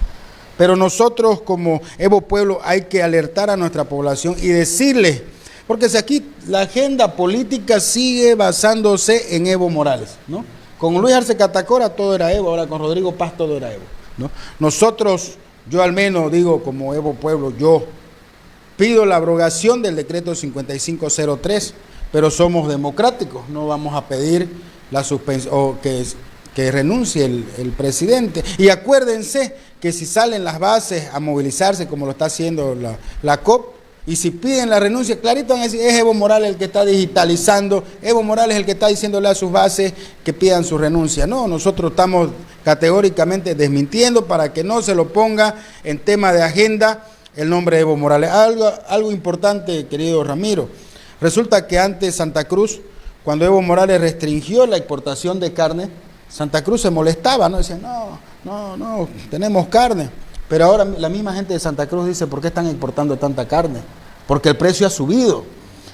E: Pero nosotros como Evo Pueblo hay que alertar a nuestra población y decirle Porque si aquí la agenda política sigue basándose en Evo Morales, ¿no? Con Luis Arce Catacora todo era Evo, ahora con Rodrigo Paz todo era Evo, ¿no? Nosotros, yo al menos digo como Evo Pueblo, yo pido la abrogación del decreto 5503, pero somos democráticos, no vamos a pedir la suspensión o que renuncie el presidente. Y acuérdense que si salen las bases a movilizarse como lo está haciendo la COP, y si piden la renuncia, clarito van a decir, es Evo Morales el que está digitalizando, Evo Morales el que está diciéndole a sus bases que pidan su renuncia. No, nosotros estamos categóricamente desmintiendo para que no se lo ponga en tema de agenda el nombre de Evo Morales. Algo importante, querido Ramiro, resulta que antes Santa Cruz, cuando Evo Morales restringió la exportación de carne, Santa Cruz se molestaba, ¿no? Decían, no, tenemos carne. Pero ahora la misma gente de Santa Cruz dice, ¿por qué están exportando tanta carne? Porque el precio ha subido.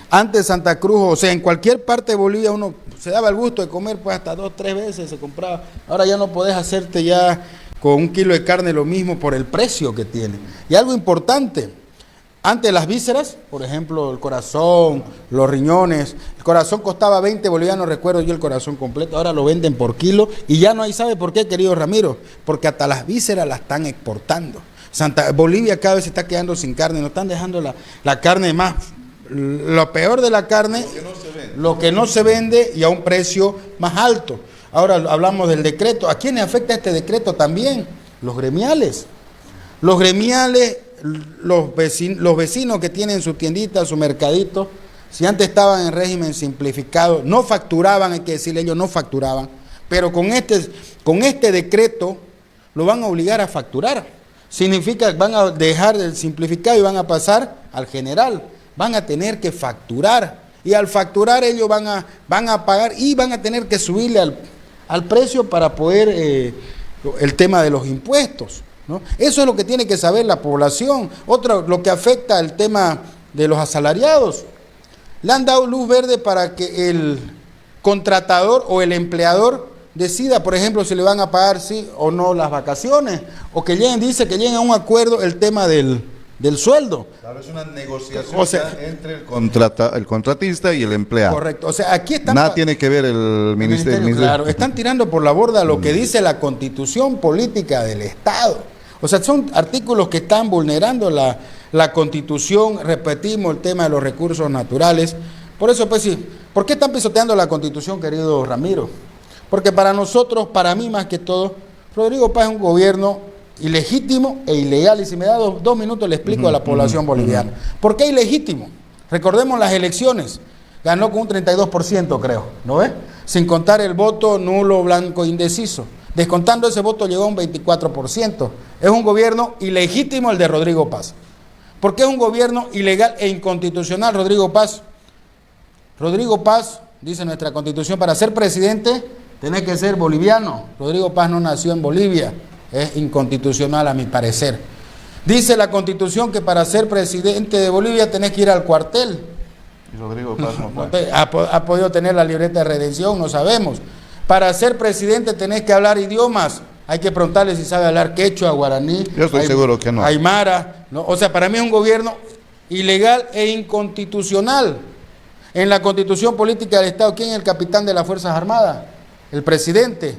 E: Antes Santa Cruz, o sea, en cualquier parte de Bolivia uno se daba el gusto de comer, pues hasta 2, 3 veces se compraba. Ahora ya no podés hacerte ya con 1 kilo de carne lo mismo por el precio que tiene. Y algo importante, antes las vísceras, por ejemplo, el corazón, los riñones, el corazón costaba 20 bolivianos, recuerdo yo el corazón completo, ahora lo venden por kilo y ya no hay, ¿sabe por qué, querido Ramiro? Porque hasta las vísceras las están exportando. Bolivia cada vez se está quedando sin carne, nos están dejando la carne más, lo peor de la carne, lo que no se vende y a un precio más alto. Ahora hablamos del decreto, ¿a quiénes afecta este decreto también? Los gremiales. Los gremiales, los vecinos que tienen su tiendita, su mercadito, si antes estaban en régimen simplificado, no facturaban, hay que decirle, ellos no facturaban, pero con este decreto lo van a obligar a facturar. Significa que van a dejar el simplificado y van a pasar al general, van a tener que facturar, y al facturar ellos van a pagar y van a tener que subirle al precio para poder, el tema de los impuestos, ¿no? Eso es lo que tiene que saber la población. Otro, lo que afecta el tema de los asalariados. Le han dado luz verde para que el contratador o el empleador decida, por ejemplo, si le van a pagar sí o no las vacaciones, o que lleguen a un acuerdo el tema del sueldo.
A: Claro, es una negociación,
E: o sea,
A: entre el contratista y el empleado.
E: Correcto, o sea, aquí están...
A: Nada tiene que ver el ministerio.
E: Claro, están tirando por la borda lo que dice la Constitución Política del Estado. O sea, son artículos que están vulnerando la Constitución, repetimos el tema de los recursos naturales. Por eso, pues sí, ¿por qué están pisoteando la Constitución, querido Ramiro? Porque para nosotros, para mí más que todo, Rodrigo Paz es un gobierno ilegítimo e ilegal. Y si me da 2 minutos le explico a la población boliviana. ¿Por qué ilegítimo? Recordemos las elecciones. Ganó con un 32%, creo, ¿no ves? Sin contar el voto nulo, blanco, indeciso. Descontando ese voto llegó a un 24%. Es un gobierno ilegítimo el de Rodrigo Paz. ¿Por qué es un gobierno ilegal e inconstitucional, Rodrigo Paz? Rodrigo Paz, dice nuestra Constitución, para ser presidente tenés que ser boliviano. Rodrigo Paz no nació en Bolivia. Es inconstitucional a mi parecer. Dice la Constitución que para ser presidente de Bolivia tenés que ir al cuartel.
A: Y Rodrigo Paz no fue.
E: Ha podido tener la libreta de redención, no sabemos. Para ser presidente tenés que hablar idiomas. Hay que preguntarle si sabe hablar quechua, guaraní.
A: Yo estoy seguro que no.
E: Aymara, ¿no? O sea, para mí es un gobierno ilegal e inconstitucional. En la Constitución Política del Estado, ¿quién es el capitán de las Fuerzas Armadas? El presidente.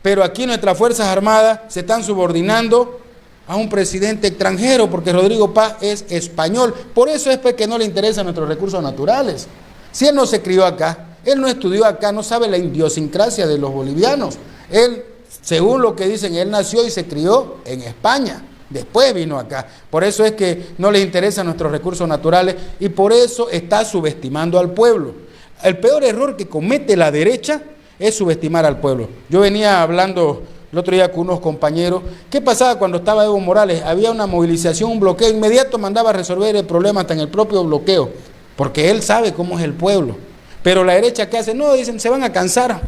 E: Pero aquí nuestras Fuerzas Armadas se están subordinando a un presidente extranjero, porque Rodrigo Paz es español. Por eso es que no le interesan nuestros recursos naturales. Si él no se crió acá, él no estudió acá, no sabe la idiosincrasia de los bolivianos. Él, según lo que dicen, él nació y se crió en España. Después vino acá. Por eso es que no les interesan nuestros recursos naturales y por eso está subestimando al pueblo. El peor error que comete la derecha es subestimar al pueblo. Yo venía hablando el otro día con unos compañeros. ¿Qué pasaba cuando estaba Evo Morales? Había una movilización, un bloqueo inmediato, mandaba a resolver el problema hasta en el propio bloqueo, porque él sabe cómo es el pueblo. Pero la derecha, ¿qué hace? No, dicen, se van a cansar.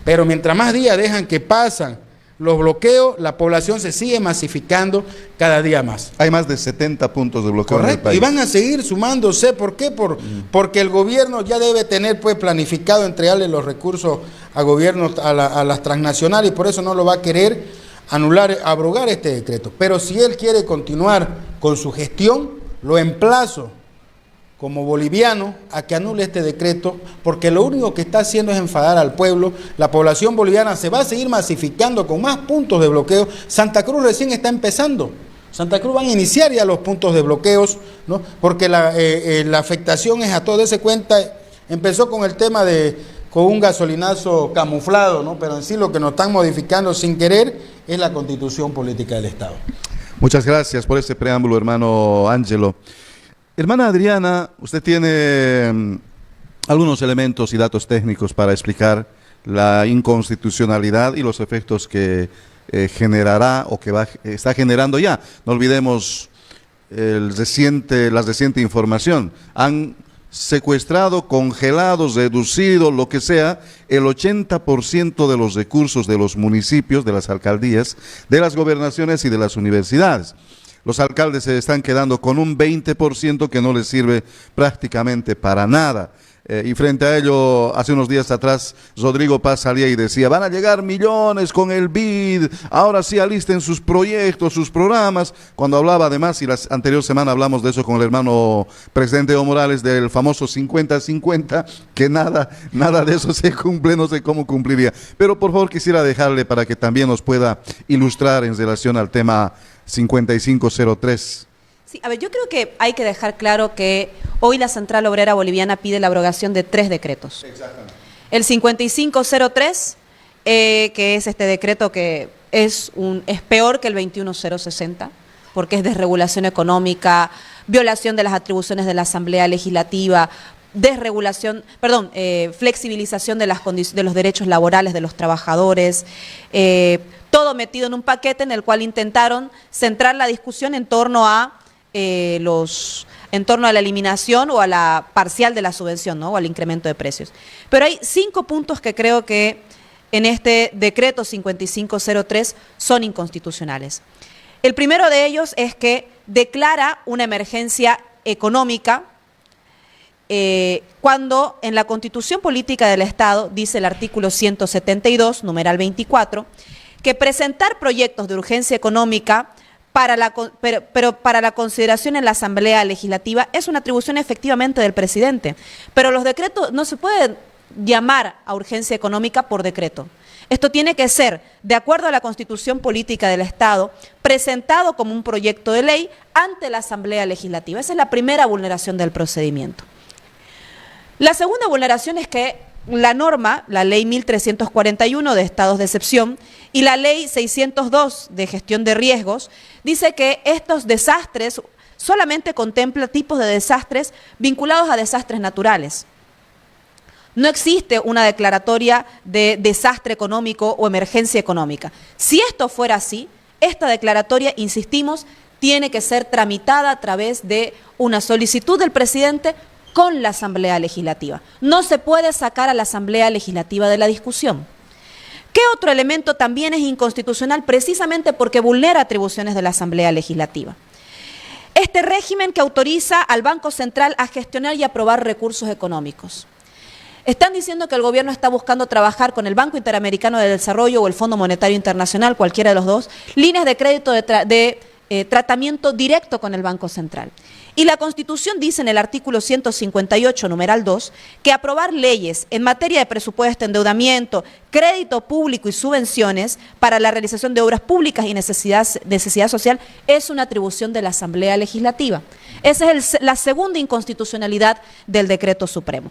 E: Pero mientras más días dejan que pasan los bloqueos, la población se sigue masificando cada día más.
A: Hay más de 70 puntos de bloqueo.
E: Correcto,
A: en el país.
E: y van a seguir sumándose. ¿Por qué? Porque el gobierno ya debe tener pues planificado entregarle los recursos a gobiernos, a las transnacionales, y por eso no lo va a querer anular, abrogar este decreto. Pero si él quiere continuar con su gestión, lo emplazo como boliviano a que anule este decreto, porque lo único que está haciendo es enfadar al pueblo. La población boliviana se va a seguir masificando con más puntos de bloqueo. Santa Cruz recién está empezando. Santa Cruz van a iniciar ya los puntos de bloqueos, ¿no? Porque la afectación es a todo. Dese cuenta, empezó con el tema con un gasolinazo camuflado, ¿no? Pero en sí lo que nos están modificando sin querer es la constitución política del Estado.
A: Muchas gracias por ese preámbulo, hermano Ángelo. Hermana Adriana, usted tiene algunos elementos y datos técnicos para explicar la inconstitucionalidad y los efectos que generará o que está generando ya. No olvidemos la reciente información. Han secuestrado, congelado, reducido, lo que sea, el 80% de los recursos de los municipios, de las alcaldías, de las gobernaciones y de las universidades. Los alcaldes se están quedando con un 20% que no les sirve prácticamente para nada. Y frente a ello, hace unos días atrás, Rodrigo Paz salía y decía, van a llegar millones con el BID, ahora sí alisten sus proyectos, sus programas. Cuando hablaba además, y la anterior semana hablamos de eso con el hermano presidente Evo Morales, del famoso 50-50, que nada de eso se cumple, no sé cómo cumpliría. Pero por favor quisiera dejarle para que también nos pueda ilustrar en relación al tema 5503.
B: Sí, a ver, yo creo que hay que dejar claro que hoy la Central Obrera Boliviana pide la abrogación de 3 decretos. Exactamente. El 5503, que es este decreto que es peor que el 21060, porque es desregulación económica, violación de las atribuciones de la Asamblea Legislativa, flexibilización de los derechos laborales de los trabajadores, todo metido en un paquete en el cual intentaron centrar la discusión en torno a la eliminación o a la parcial de la subvención, ¿no? O al incremento de precios. Pero hay 5 puntos que creo que en este decreto 5503 son inconstitucionales. El primero de ellos es que declara una emergencia económica cuando en la Constitución Política del Estado dice el artículo 172, numeral 24, que presentar proyectos de urgencia económica pero para la consideración en la Asamblea Legislativa es una atribución efectivamente del presidente. Pero los decretos no se pueden llamar a urgencia económica por decreto. Esto tiene que ser, de acuerdo a la Constitución Política del Estado, presentado como un proyecto de ley ante la Asamblea Legislativa. Esa es la primera vulneración del procedimiento. La segunda vulneración es que la norma, la ley 1341 de estados de excepción y la ley 602 de gestión de riesgos, dice que estos desastres solamente contempla tipos de desastres vinculados a desastres naturales. No existe una declaratoria de desastre económico o emergencia económica. Si esto fuera así, esta declaratoria, insistimos, tiene que ser tramitada a través de una solicitud del presidente con la Asamblea Legislativa. No se puede sacar a la Asamblea Legislativa de la discusión. ¿Qué otro elemento también es inconstitucional? Precisamente porque vulnera atribuciones de la Asamblea Legislativa. Este régimen que autoriza al Banco Central a gestionar y aprobar recursos económicos. Están diciendo que el gobierno está buscando trabajar con el Banco Interamericano de Desarrollo o el Fondo Monetario Internacional, cualquiera de los dos, líneas de crédito de tratamiento directo con el Banco Central. Y la Constitución dice en el artículo 158, numeral 2, que aprobar leyes en materia de presupuesto, endeudamiento, crédito público y subvenciones para la realización de obras públicas y necesidad social es una atribución de la Asamblea Legislativa. Esa es la segunda inconstitucionalidad del decreto supremo.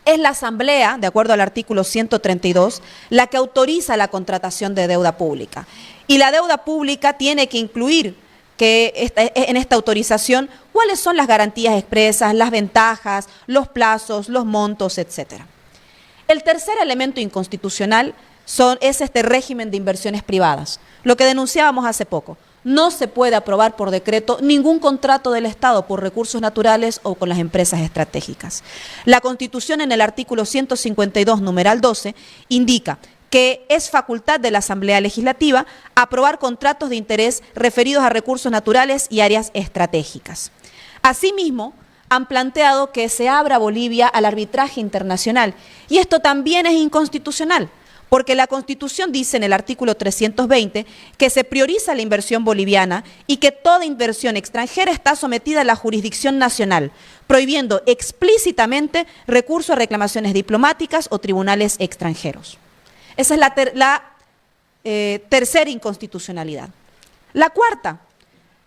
B: Es la Asamblea, de acuerdo al artículo 132, la que autoriza la contratación de deuda pública. Y la deuda pública tiene que incluir en esta autorización cuáles son las garantías expresas, las ventajas, los plazos, los montos, etcétera. El tercer elemento inconstitucional es este régimen de inversiones privadas, lo que denunciábamos hace poco. No se puede aprobar por decreto ningún contrato del Estado por recursos naturales o con las empresas estratégicas. La Constitución en el artículo 152, numeral 12, indica que es facultad de la Asamblea Legislativa aprobar contratos de interés referidos a recursos naturales y áreas estratégicas. Asimismo, han planteado que se abra Bolivia al arbitraje internacional, y esto también es inconstitucional, porque la Constitución dice en el artículo 320 que se prioriza la inversión boliviana y que toda inversión extranjera está sometida a la jurisdicción nacional, prohibiendo explícitamente recurso a reclamaciones diplomáticas o tribunales extranjeros. Esa es la tercera inconstitucionalidad. La cuarta,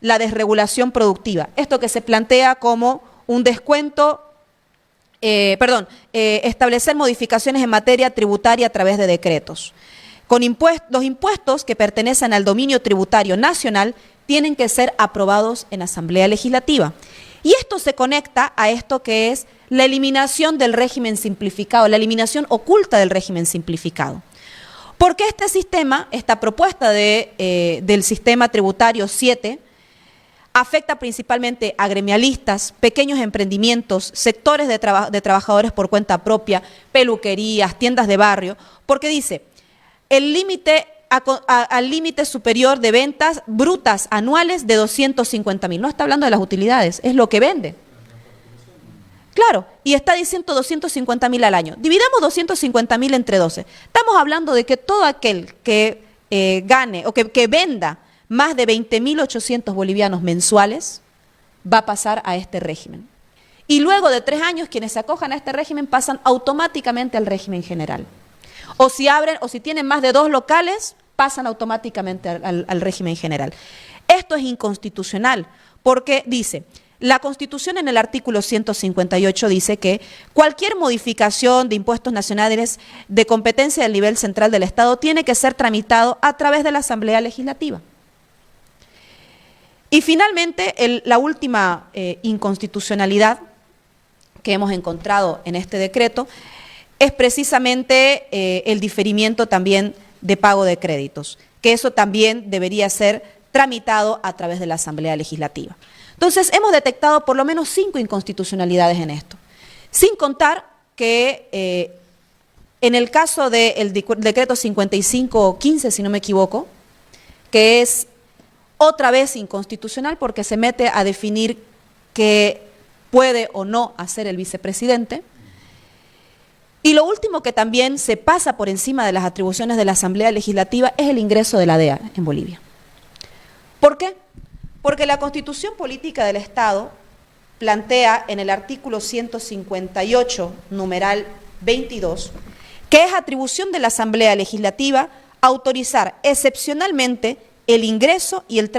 B: la desregulación productiva. Esto que se plantea como un descuento, establecer modificaciones en materia tributaria a través de decretos. Los impuestos que pertenecen al dominio tributario nacional tienen que ser aprobados en Asamblea Legislativa. Y esto se conecta a esto que es la eliminación del régimen simplificado, la eliminación oculta del régimen simplificado. Porque este sistema, esta propuesta del sistema tributario 7, afecta principalmente a gremialistas, pequeños emprendimientos, sectores de trabajadores por cuenta propia, peluquerías, tiendas de barrio, porque dice, el límite al límite superior de ventas brutas anuales de 250.000. No está hablando de las utilidades, es lo que vende. Claro, y está diciendo 250.000 al año. Dividamos 250.000 entre 12. Estamos hablando de que todo aquel que gane o que venda más de 20.800 bolivianos mensuales va a pasar a este régimen. Y luego de 3 años, quienes se acojan a este régimen pasan automáticamente al régimen general. O si tienen más de 2 locales, pasan automáticamente al régimen general. Esto es inconstitucional porque dice, la Constitución en el artículo 158 dice que cualquier modificación de impuestos nacionales de competencia del nivel central del Estado tiene que ser tramitado a través de la Asamblea Legislativa. Y finalmente, la última inconstitucionalidad que hemos encontrado en este decreto es precisamente el diferimiento también de pago de créditos, que eso también debería ser tramitado a través de la Asamblea Legislativa. Entonces, hemos detectado por lo menos 5 inconstitucionalidades en esto, sin contar que en el caso del decreto 5515, si no me equivoco, que es otra vez inconstitucional porque se mete a definir qué puede o no hacer el vicepresidente. Y lo último que también se pasa por encima de las atribuciones de la Asamblea Legislativa es el ingreso de la DEA en Bolivia. ¿Por qué? Porque la Constitución Política del Estado plantea en el artículo 158, numeral 22, que es atribución de la Asamblea Legislativa autorizar excepcionalmente el ingreso y el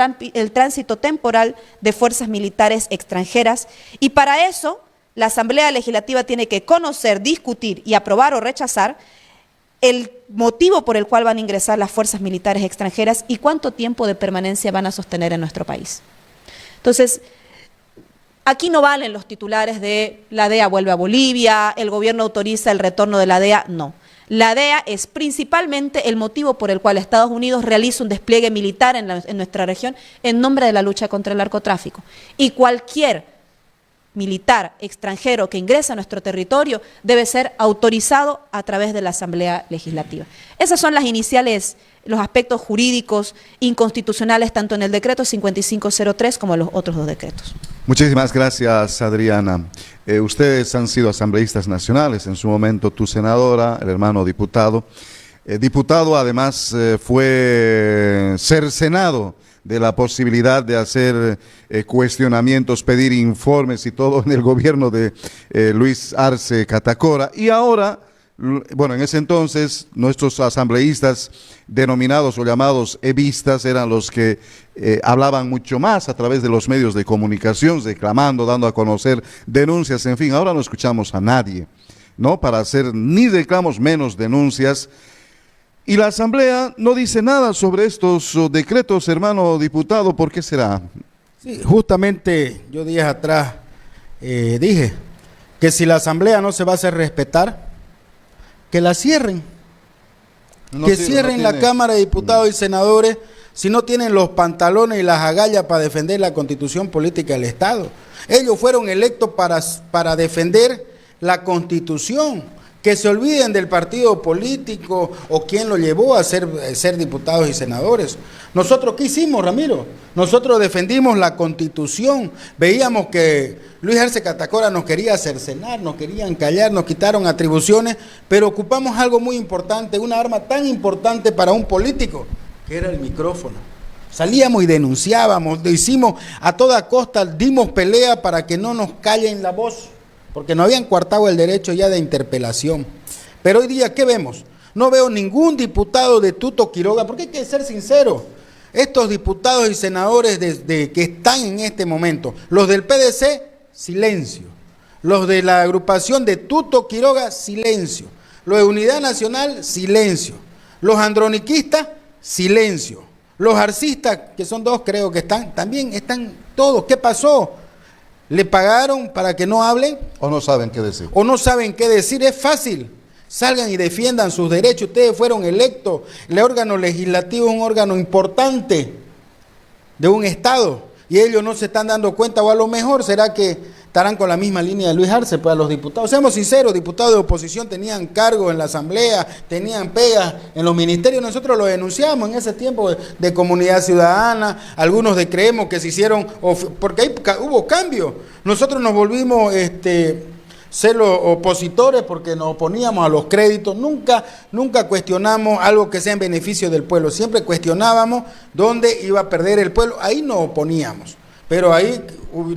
B: tránsito temporal de fuerzas militares extranjeras, y para eso la Asamblea Legislativa tiene que conocer, discutir y aprobar o rechazar el motivo por el cual van a ingresar las fuerzas militares extranjeras y cuánto tiempo de permanencia van a sostener en nuestro país. Entonces, aquí no valen los titulares de la DEA vuelve a Bolivia, el gobierno autoriza el retorno de la DEA, no. La DEA es principalmente el motivo por el cual Estados Unidos realiza un despliegue militar en nuestra región en nombre de la lucha contra el narcotráfico. Y cualquier militar extranjero que ingresa a nuestro territorio debe ser autorizado a través de la Asamblea Legislativa. Esas son las iniciales, los aspectos jurídicos inconstitucionales tanto en el decreto 5503 como en los otros 2 decretos.
A: Muchísimas gracias, Adriana. Ustedes han sido asambleístas nacionales, en su momento tu senadora, el hermano diputado. Diputado además fue cercenado de la posibilidad de hacer cuestionamientos, pedir informes y todo en el gobierno de Luis Arce Catacora. Y ahora, bueno, en ese entonces nuestros asambleístas denominados o llamados evistas eran los que hablaban mucho más a través de los medios de comunicación, reclamando, dando a conocer denuncias, en fin, ahora no escuchamos a nadie, ¿no? Para hacer ni reclamos menos denuncias. Y la Asamblea no dice nada sobre estos decretos, hermano diputado, ¿por qué será?
E: Sí, justamente yo días atrás dije que si la Asamblea no se va a hacer respetar, que la cierren. Cierren la Cámara de Diputados y Senadores si no tienen los pantalones y las agallas para defender la Constitución Política del Estado. Ellos fueron electos para defender la Constitución, que se olviden del partido político o quién lo llevó a ser diputados y senadores. Nosotros, ¿qué hicimos, Ramiro? Nosotros defendimos la Constitución, veíamos que Luis Arce Catacora nos quería cercenar, nos querían callar, nos quitaron atribuciones, pero ocupamos algo muy importante, una arma tan importante para un político, que era el micrófono. Salíamos y denunciábamos, lo hicimos a toda costa, dimos pelea para que no nos callen la voz, porque nos habían coartado el derecho ya de interpelación. Pero hoy día, ¿qué vemos? No veo ningún diputado de Tuto Quiroga, porque hay que ser sincero, estos diputados y senadores que están en este momento, los del PDC, silencio, los de la agrupación de Tuto Quiroga, silencio, los de Unidad Nacional, silencio, los androniquistas, silencio. Los arcistas, que son dos creo que están, también están todos. ¿Qué pasó? ¿Le pagaron para que no hablen?
A: ¿O no saben qué decir?
E: ¿O no saben qué decir? Es fácil. Salgan y defiendan sus derechos. Ustedes fueron electos. El órgano legislativo es un órgano importante de un Estado. Y ellos no se están dando cuenta, o a lo mejor será que estarán con la misma línea de Luis Arce para los diputados. Seamos sinceros, diputados de oposición tenían cargos en la asamblea, tenían pegas en los ministerios, nosotros lo denunciamos en ese tiempo de Comunidad Ciudadana, algunos de Creemos que se hicieron, porque ahí hubo cambio. Nosotros nos volvimos ser los opositores porque nos oponíamos a los créditos, nunca cuestionamos algo que sea en beneficio del pueblo, siempre cuestionábamos dónde iba a perder el pueblo, ahí nos oponíamos. Pero ahí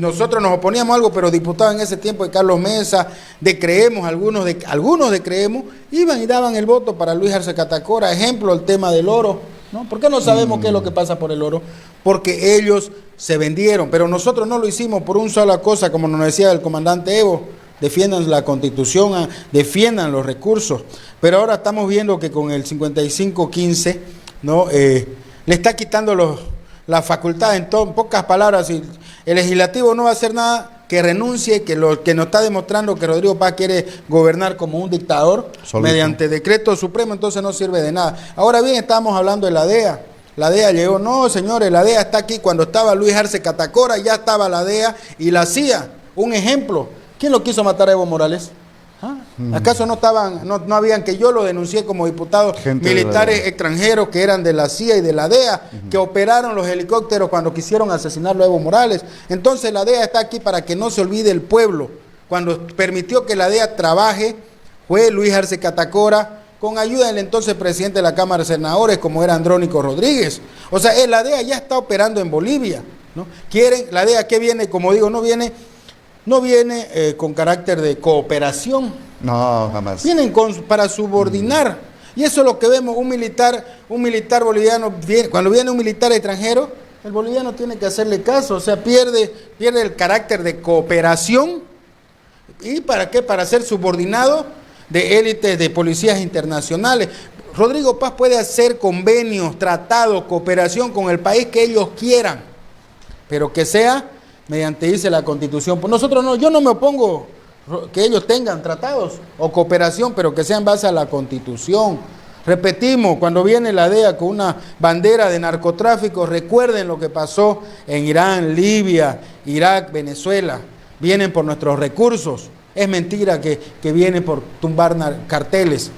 E: nosotros nos oponíamos a algo, pero diputados en ese tiempo de Carlos Mesa, de Creemos, algunos de Creemos, iban y daban el voto para Luis Arce Catacora. Ejemplo, el tema del oro, ¿no? ¿Por qué no sabemos qué es lo que pasa por el oro? Porque ellos se vendieron, pero nosotros no lo hicimos por una sola cosa, como nos decía el comandante Evo, defiendan la Constitución, defiendan los recursos. Pero ahora estamos viendo que con el 5515, ¿no? Le está quitando la facultad, en pocas palabras, el legislativo no va a hacer nada que renuncie, que nos está demostrando que Rodrigo Paz quiere gobernar como un dictador, solito, mediante decreto supremo, entonces no sirve de nada. Ahora bien, estábamos hablando de la DEA. La DEA llegó, no señores, la DEA está aquí, cuando estaba Luis Arce Catacora ya estaba la DEA y la CIA. Un ejemplo, ¿quién lo quiso matar a Evo Morales? ¿Ah? ¿Acaso no habían, que yo lo denuncié como diputado, militares extranjeros que eran de la CIA y de la DEA, que operaron los helicópteros cuando quisieron asesinarlo a Evo Morales? Entonces la DEA está aquí para que no se olvide el pueblo. Cuando permitió que la DEA trabaje, fue Luis Arce Catacora, con ayuda del entonces presidente de la Cámara de Senadores, como era Andrónico Rodríguez. O sea, la DEA ya está operando en Bolivia, ¿no? La DEA que viene, como digo, no viene con carácter de cooperación.
A: No, jamás.
E: Vienen para subordinar. Y eso es lo que vemos, un militar boliviano, cuando viene un militar extranjero, el boliviano tiene que hacerle caso, o sea, pierde el carácter de cooperación. ¿Y para qué? Para ser subordinado de élites de policías internacionales. Rodrigo Paz puede hacer convenios, tratados, cooperación con el país que ellos quieran, pero que sea mediante, dice la Constitución. Pues nosotros no, yo no me opongo que ellos tengan tratados o cooperación, pero que sea en base a la Constitución. Repetimos, cuando viene la DEA con una bandera de narcotráfico, recuerden lo que pasó en Irán, Libia, Irak, Venezuela. Vienen por nuestros recursos. Es mentira que vienen por tumbar carteles.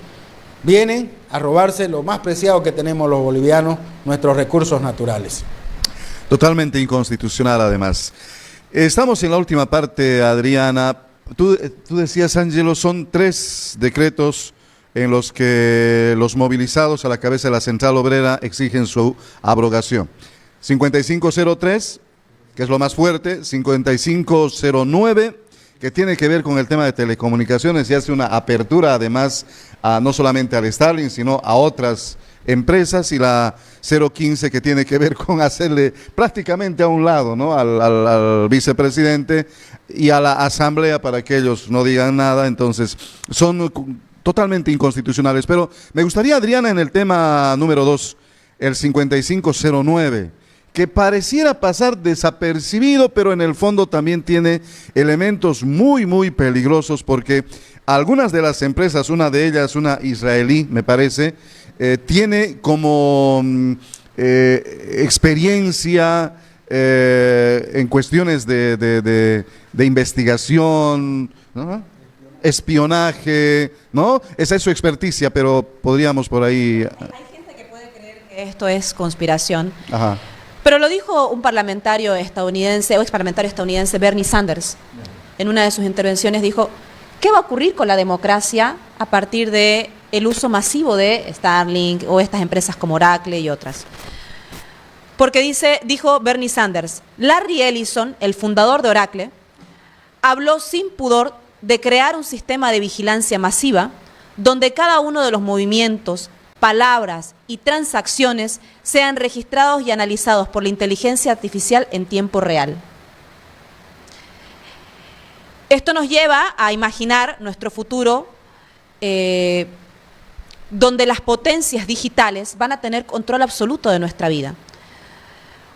E: Vienen a robarse lo más preciado que tenemos los bolivianos, nuestros recursos naturales.
A: Totalmente inconstitucional, además. Estamos en la última parte, Adriana. Tú decías, Ángelo, son 3 decretos en los que los movilizados a la cabeza de la Central Obrera exigen su abrogación. 5503, que es lo más fuerte, 5509, que tiene que ver con el tema de telecomunicaciones y hace una apertura, además, no solamente al Starlink, sino a otras empresas, y la 015 que tiene que ver con hacerle prácticamente a un lado, ¿no?, al vicepresidente y a la asamblea para que ellos no digan nada. Entonces son totalmente inconstitucionales. Pero me gustaría, Adriana, en el tema número 2, el 5509, que pareciera pasar desapercibido, pero en el fondo también tiene elementos muy, muy peligrosos, porque algunas de las empresas, una de ellas, una israelí, me parece, tiene como experiencia en cuestiones de investigación, ¿no? espionaje, ¿no? Esa es su experticia, pero podríamos por ahí...
B: Hay gente que puede creer que esto es conspiración.
A: Ajá.
B: Pero lo dijo un parlamentario estadounidense, o ex parlamentario estadounidense, Bernie Sanders. En una de sus intervenciones dijo, ¿qué va a ocurrir con la democracia a partir de el uso masivo de Starlink o estas empresas como Oracle y otras? Porque dijo Bernie Sanders, Larry Ellison, el fundador de Oracle, habló sin pudor de crear un sistema de vigilancia masiva donde cada uno de los movimientos, palabras y transacciones sean registrados y analizados por la inteligencia artificial en tiempo real. Esto nos lleva a imaginar nuestro futuro donde las potencias digitales van a tener control absoluto de nuestra vida.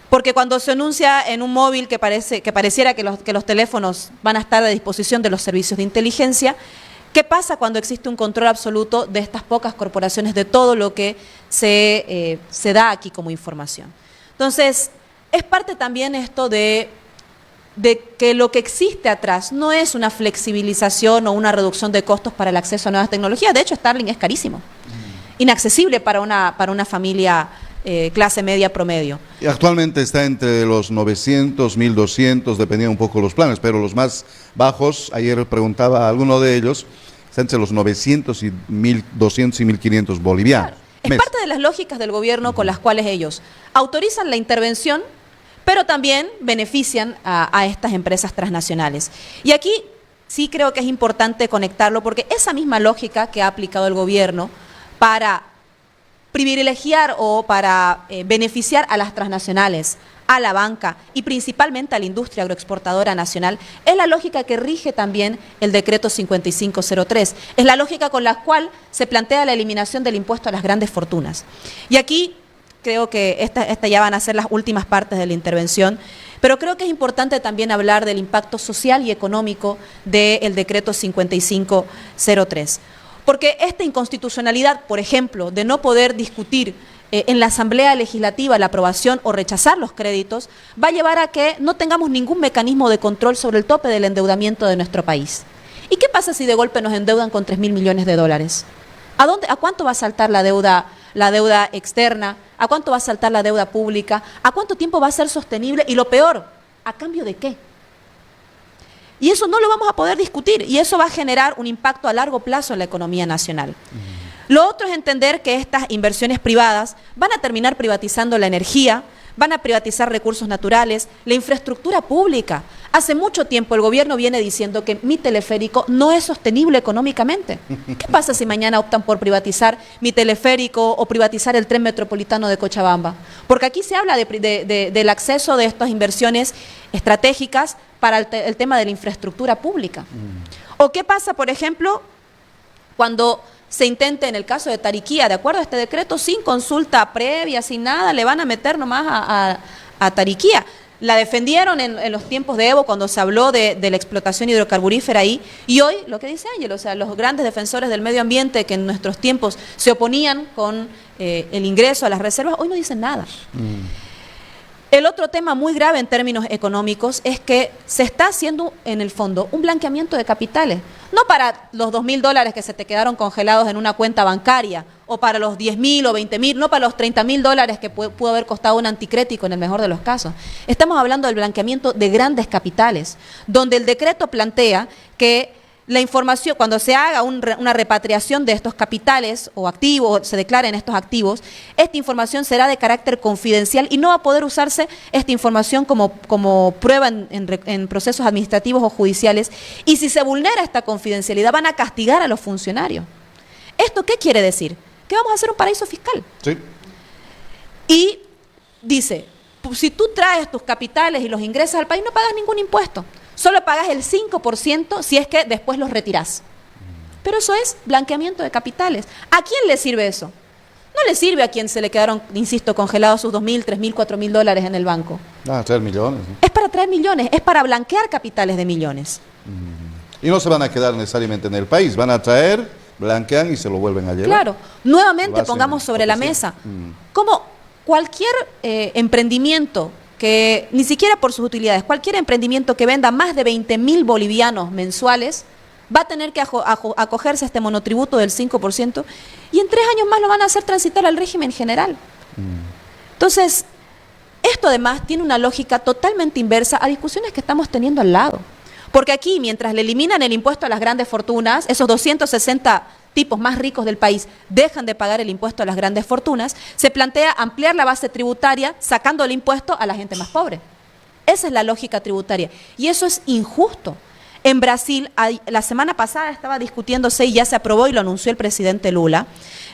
B: Porque cuando se anuncia en un móvil que pareciera que los teléfonos van a estar a disposición de los servicios de inteligencia, ¿qué pasa cuando existe un control absoluto de estas pocas corporaciones de todo lo que se da aquí como información? Entonces, es parte también esto de que lo que existe atrás no es una flexibilización o una reducción de costos para el acceso a nuevas tecnologías. De hecho, Starlink es carísimo, inaccesible para una familia clase media promedio.
A: Y actualmente está entre los 900, 1200, dependían un poco los planes, pero los más bajos, ayer preguntaba a alguno de ellos, está entre los 900 y 1200 y 1500 bolivianos.
B: Claro. Es parte de las lógicas del gobierno con las cuales ellos autorizan la intervención, pero también benefician a estas empresas transnacionales. Y aquí sí creo que es importante conectarlo, porque esa misma lógica que ha aplicado el gobierno para privilegiar o para beneficiar a las transnacionales, a la banca y principalmente a la industria agroexportadora nacional, es la lógica que rige también el decreto 5503. Es la lógica con la cual se plantea la eliminación del impuesto a las grandes fortunas. Y aquí creo que esta ya van a ser las últimas partes de la intervención, pero creo que es importante también hablar del impacto social y económico del decreto 5503. Porque esta inconstitucionalidad, por ejemplo, de no poder discutir en la Asamblea Legislativa la aprobación o rechazar los créditos, va a llevar a que no tengamos ningún mecanismo de control sobre el tope del endeudamiento de nuestro país. ¿Y qué pasa si de golpe nos endeudan con 3.000 millones de dólares? ¿A cuánto va a saltar la deuda externa? ¿A cuánto va a saltar la deuda pública? ¿A cuánto tiempo va a ser sostenible? Y lo peor, ¿a cambio de qué? Y eso no lo vamos a poder discutir, y eso va a generar un impacto a largo plazo en la economía nacional. Lo otro es entender que estas inversiones privadas van a terminar privatizando la energía, van a privatizar recursos naturales, la infraestructura pública. Hace mucho tiempo el gobierno viene diciendo que mi teleférico no es sostenible económicamente. ¿Qué pasa si mañana optan por privatizar mi teleférico o privatizar el tren metropolitano de Cochabamba? Porque aquí se habla del acceso de estas inversiones estratégicas para el tema de la infraestructura pública. ¿O qué pasa, por ejemplo, cuando se intente, en el caso de Tariquía, de acuerdo a este decreto, sin consulta previa, sin nada, le van a meter nomás a Tariquía? La defendieron en los tiempos de Evo cuando se habló de la explotación hidrocarburífera ahí, y hoy, lo que dice Ángel, o sea, los grandes defensores del medio ambiente que en nuestros tiempos se oponían con el ingreso a las reservas, hoy no dicen nada. El otro tema muy grave en términos económicos es que se está haciendo, en el fondo, un blanqueamiento de capitales. No para los 2.000 dólares que se te quedaron congelados en una cuenta bancaria, o para los 10.000 o 20.000, no para los 30.000 dólares que pudo haber costado un anticrético en el mejor de los casos. Estamos hablando del blanqueamiento de grandes capitales, donde el decreto plantea que la información, cuando se haga una repatriación de estos capitales o activos, se declaren estos activos, esta información será de carácter confidencial y no va a poder usarse esta información como prueba en procesos administrativos o judiciales. Y si se vulnera esta confidencialidad, van a castigar a los funcionarios. ¿Esto qué quiere decir? Que vamos a hacer un paraíso fiscal.
A: Sí.
B: Y dice, si tú traes tus capitales y los ingresas al país, no pagas ningún impuesto. Solo pagas el 5% si es que después los retirás. Pero eso es blanqueamiento de capitales. ¿A quién le sirve eso? No le sirve a quien se le quedaron, insisto, congelados sus 2.000, 3.000, 4.000 dólares en el banco.
A: Traer millones. ¿No?
B: Es para traer millones, es para blanquear capitales de millones.
A: Y no se van a quedar necesariamente en el país, van a traer, blanquean y se lo vuelven a llevar.
B: Claro, nuevamente pongamos sobre la mesa cómo cualquier emprendimiento que, ni siquiera por sus utilidades, cualquier emprendimiento que venda más de 20.000 bolivianos mensuales, va a tener que acogerse a este monotributo del 5% y en 3 años más lo van a hacer transitar al régimen general. Entonces, esto además tiene una lógica totalmente inversa a discusiones que estamos teniendo al lado. Porque aquí, mientras le eliminan el impuesto a las grandes fortunas, esos 260 tipos más ricos del país dejan de pagar el impuesto a las grandes fortunas, se plantea ampliar la base tributaria sacando el impuesto a la gente más pobre. Esa es la lógica tributaria y eso es injusto. En Brasil, la semana pasada estaba discutiéndose y ya se aprobó y lo anunció el presidente Lula,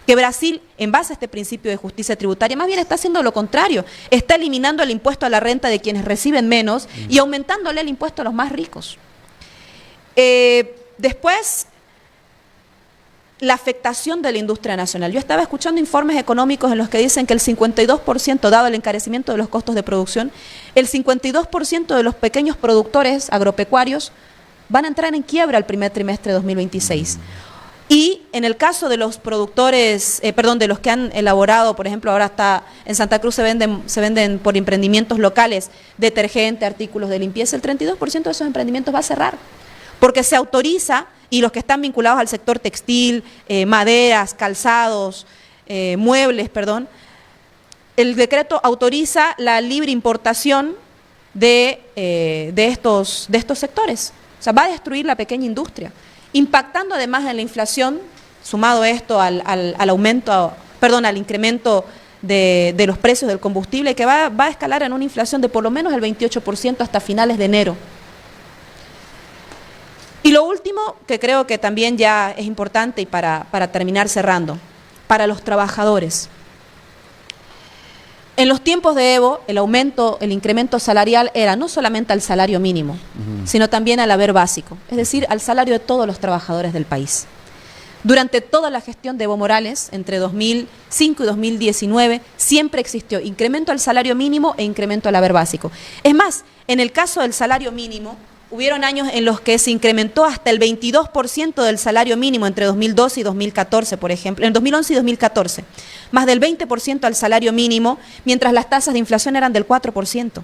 B: que Brasil, en base a este principio de justicia tributaria, más bien está haciendo lo contrario, está eliminando el impuesto a la renta de quienes reciben menos y aumentándole el impuesto a los más ricos. Después, la afectación de la industria nacional. Yo estaba escuchando informes económicos en los que dicen que el 52%, dado el encarecimiento de los costos de producción, el 52% de los pequeños productores agropecuarios van a entrar en quiebra el primer trimestre de 2026. Y en el caso de los productores, de los que han elaborado, por ejemplo, ahora está en Santa Cruz se venden por emprendimientos locales detergente, artículos de limpieza, el 32% de esos emprendimientos va a cerrar, porque se autoriza, y los que están vinculados al sector textil, maderas, calzados, muebles, el decreto autoriza la libre importación de estos sectores. O sea, va a destruir la pequeña industria, impactando además en la inflación, sumado esto al incremento de los precios del combustible, que va a escalar en una inflación de por lo menos el 28% hasta finales de enero. Y lo último, que creo que también ya es importante y para terminar cerrando, para los trabajadores. En los tiempos de Evo, el incremento salarial era no solamente al salario mínimo, sino también al haber básico, es decir, al salario de todos los trabajadores del país. Durante toda la gestión de Evo Morales, entre 2005 y 2019, siempre existió incremento al salario mínimo e incremento al haber básico. Es más, en el caso del salario mínimo, hubieron años en los que se incrementó hasta el 22% del salario mínimo entre 2012 y 2014, por ejemplo, en 2011 y 2014, más del 20% al salario mínimo, mientras las tasas de inflación eran del 4%.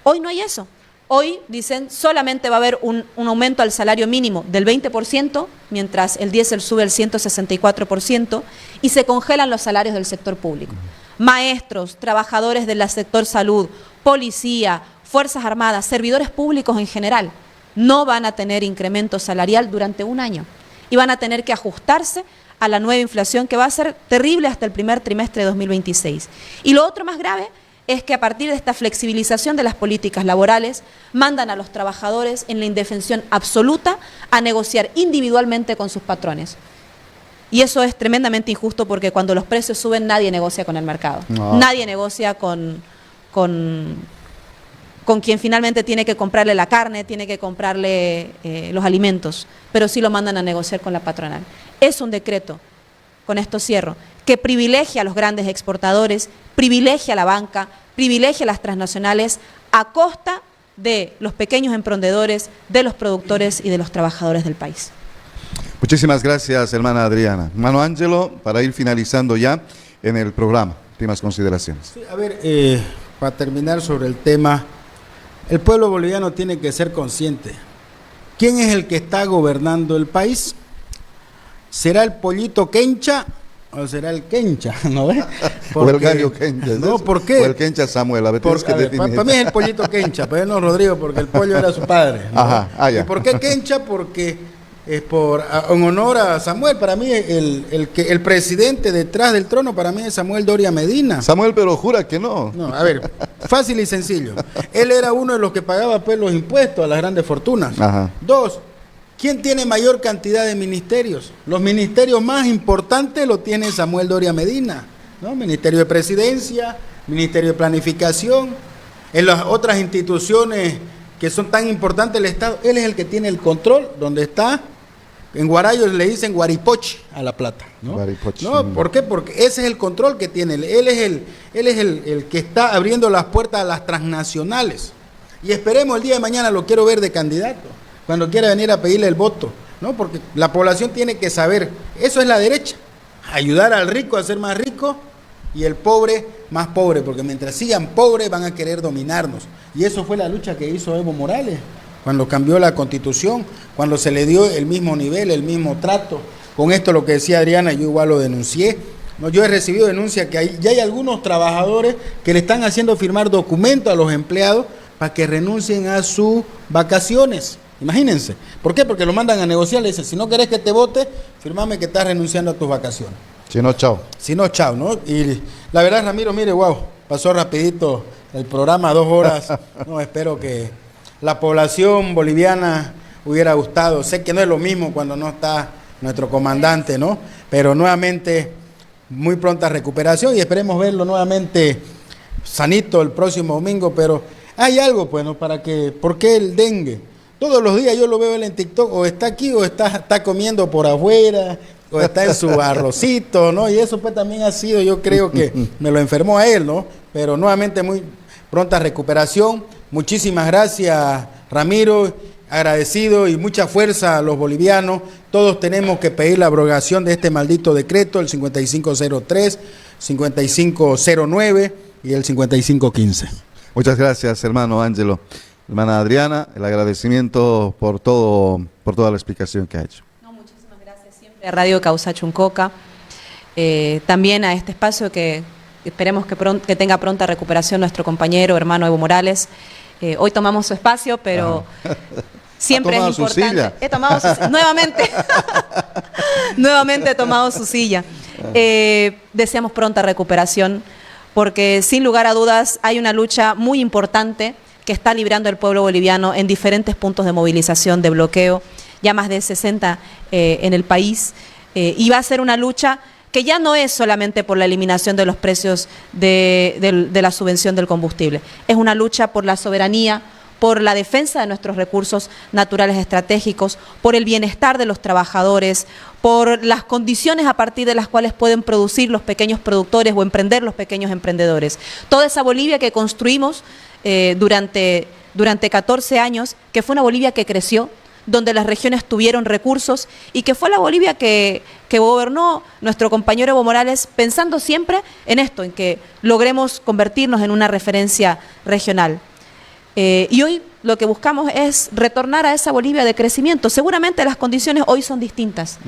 B: Hoy no hay eso. Hoy dicen solamente va a haber un aumento al salario mínimo del 20%, mientras el diésel sube el 164%, y se congelan los salarios del sector público. Maestros, trabajadores del sector salud, policía, Fuerzas Armadas, servidores públicos en general, no van a tener incremento salarial durante un año y van a tener que ajustarse a la nueva inflación que va a ser terrible hasta el primer trimestre de 2026. Y lo otro más grave es que a partir de esta flexibilización de las políticas laborales, mandan a los trabajadores en la indefensión absoluta a negociar individualmente con sus patrones. Y eso es tremendamente injusto porque cuando los precios suben nadie negocia con el mercado. No. Nadie negocia con quien finalmente tiene que comprarle la carne, tiene que comprarle los alimentos, pero sí lo mandan a negociar con la patronal. Es un decreto, con esto cierro, que privilegia a los grandes exportadores, privilegia a la banca, privilegia a las transnacionales a costa de los pequeños emprendedores, de los productores y de los trabajadores del país.
A: Muchísimas gracias, hermana Adriana. Hermano Ángelo, para ir finalizando ya en el programa, últimas consideraciones.
E: Sí, a ver, para terminar sobre el tema, el pueblo boliviano tiene que ser consciente. ¿Quién es el que está gobernando el país? ¿Será el pollito Kencha o será el Kencha? ¿No ves?
A: O el gallo Kencha.
E: No, ¿por qué?
A: O el Kencha Samuel. A ver,
E: para mí es el pollito Kencha, pero no Rodrigo, porque el pollo era su padre, ¿no?
A: Ajá, ya.
E: ¿Y por qué Kencha? Porque es en honor a Samuel. Para mí el presidente detrás del trono para mí es Samuel Doria Medina.
A: Samuel, pero jura que no.
E: No, a ver, fácil y sencillo. Él era uno de los que pagaba pues los impuestos a las grandes fortunas.
A: Ajá.
E: 2, ¿quién tiene mayor cantidad de ministerios? Los ministerios más importantes lo tiene Samuel Doria Medina, ¿no? Ministerio de Presidencia, Ministerio de Planificación, en las otras instituciones que son tan importantes del Estado, él es el que tiene el control, donde está. En Guarayo le dicen guaripochi a la plata, ¿no?
A: Guaripochi.
E: ¿No? ¿Por qué? Porque ese es el control que tiene. Él es el que está abriendo las puertas a las transnacionales. Y esperemos el día de mañana, lo quiero ver de candidato, cuando quiera venir a pedirle el voto, ¿no? Porque la población tiene que saber, eso es la derecha, ayudar al rico a ser más rico y el pobre más pobre, porque mientras sigan pobres van a querer dominarnos. Y eso fue la lucha que hizo Evo Morales. cuando cambió la Constitución, cuando se le dio el mismo nivel, el mismo trato. Con esto lo que decía Adriana, yo igual lo denuncié. No, yo he recibido denuncias que ya hay algunos trabajadores que le están haciendo firmar documentos a los empleados para que renuncien a sus vacaciones. Imagínense. ¿Por qué? Porque lo mandan a negociar, le dicen, si no querés que te vote, firmame que estás renunciando a tus vacaciones.
A: Si no, chao.
E: Si no, chao, ¿no? Y la verdad, Ramiro, mire, wow, pasó rapidito el programa, 2 horas. No, espero que la población boliviana hubiera gustado. Sé que no es lo mismo cuando no está nuestro comandante, ¿no? Pero nuevamente, muy pronta recuperación y esperemos verlo nuevamente sanito el próximo domingo. Pero hay algo, pues, ¿no? ¿Por qué el dengue? Todos los días yo lo veo en TikTok, o está aquí o está comiendo por afuera, o está en su arrocito, ¿no? Y eso pues también ha sido, yo creo que me lo enfermó a él, ¿no? Pero nuevamente muy pronta recuperación. Muchísimas gracias, Ramiro, agradecido y mucha fuerza a los bolivianos. Todos tenemos que pedir la abrogación de este maldito decreto, el 5503, 5509 y el 5515.
A: Muchas gracias, hermano Ángelo. Hermana Adriana, el agradecimiento por toda la explicación que ha hecho.
B: No, muchísimas gracias siempre a Radio Causa Chuncoca, también a este espacio que esperemos que tenga pronta recuperación nuestro compañero, hermano Evo Morales. Hoy tomamos su espacio, pero siempre es importante. He tomado su silla. Nuevamente he tomado su silla. Deseamos pronta recuperación, porque sin lugar a dudas hay una lucha muy importante que está librando el pueblo boliviano en diferentes puntos de movilización, de bloqueo, ya más de 60 en el país, y va a ser una lucha que ya no es solamente por la eliminación de los precios de la subvención del combustible, es una lucha por la soberanía, por la defensa de nuestros recursos naturales estratégicos, por el bienestar de los trabajadores, por las condiciones a partir de las cuales pueden producir los pequeños productores o emprender los pequeños emprendedores. Toda esa Bolivia que construimos durante 14 años, que fue una Bolivia que creció, donde las regiones tuvieron recursos y que fue la Bolivia que gobernó nuestro compañero Evo Morales pensando siempre en esto, en que logremos convertirnos en una referencia regional. Y hoy lo que buscamos es retornar a esa Bolivia de crecimiento. Seguramente las condiciones hoy son distintas,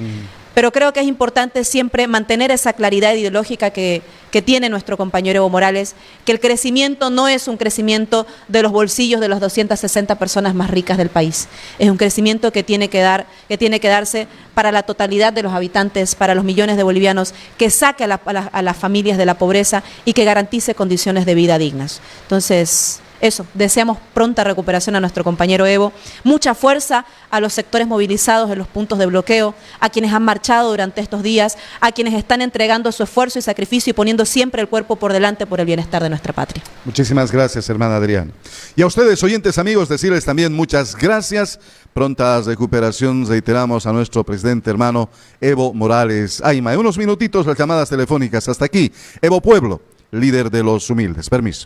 B: pero creo que es importante siempre mantener esa claridad ideológica que tiene nuestro compañero Evo Morales, que el crecimiento no es un crecimiento de los bolsillos de las 260 personas más ricas del país. Es un crecimiento que tiene que darse para la totalidad de los habitantes, para los millones de bolivianos, que saque a las familias de la pobreza y que garantice condiciones de vida dignas. Entonces, eso, deseamos pronta recuperación a nuestro compañero Evo, mucha fuerza a los sectores movilizados en los puntos de bloqueo, a quienes han marchado durante estos días, a quienes están entregando su esfuerzo y sacrificio y poniendo siempre el cuerpo por delante por el bienestar de nuestra patria.
A: Muchísimas gracias, hermana Adriana. Y a ustedes, oyentes amigos, decirles también muchas gracias. Pronta recuperación, reiteramos, a nuestro presidente hermano Evo Morales Ayma. En unos minutitos las llamadas telefónicas. Hasta aquí, Evo Pueblo, líder de los humildes. Permiso.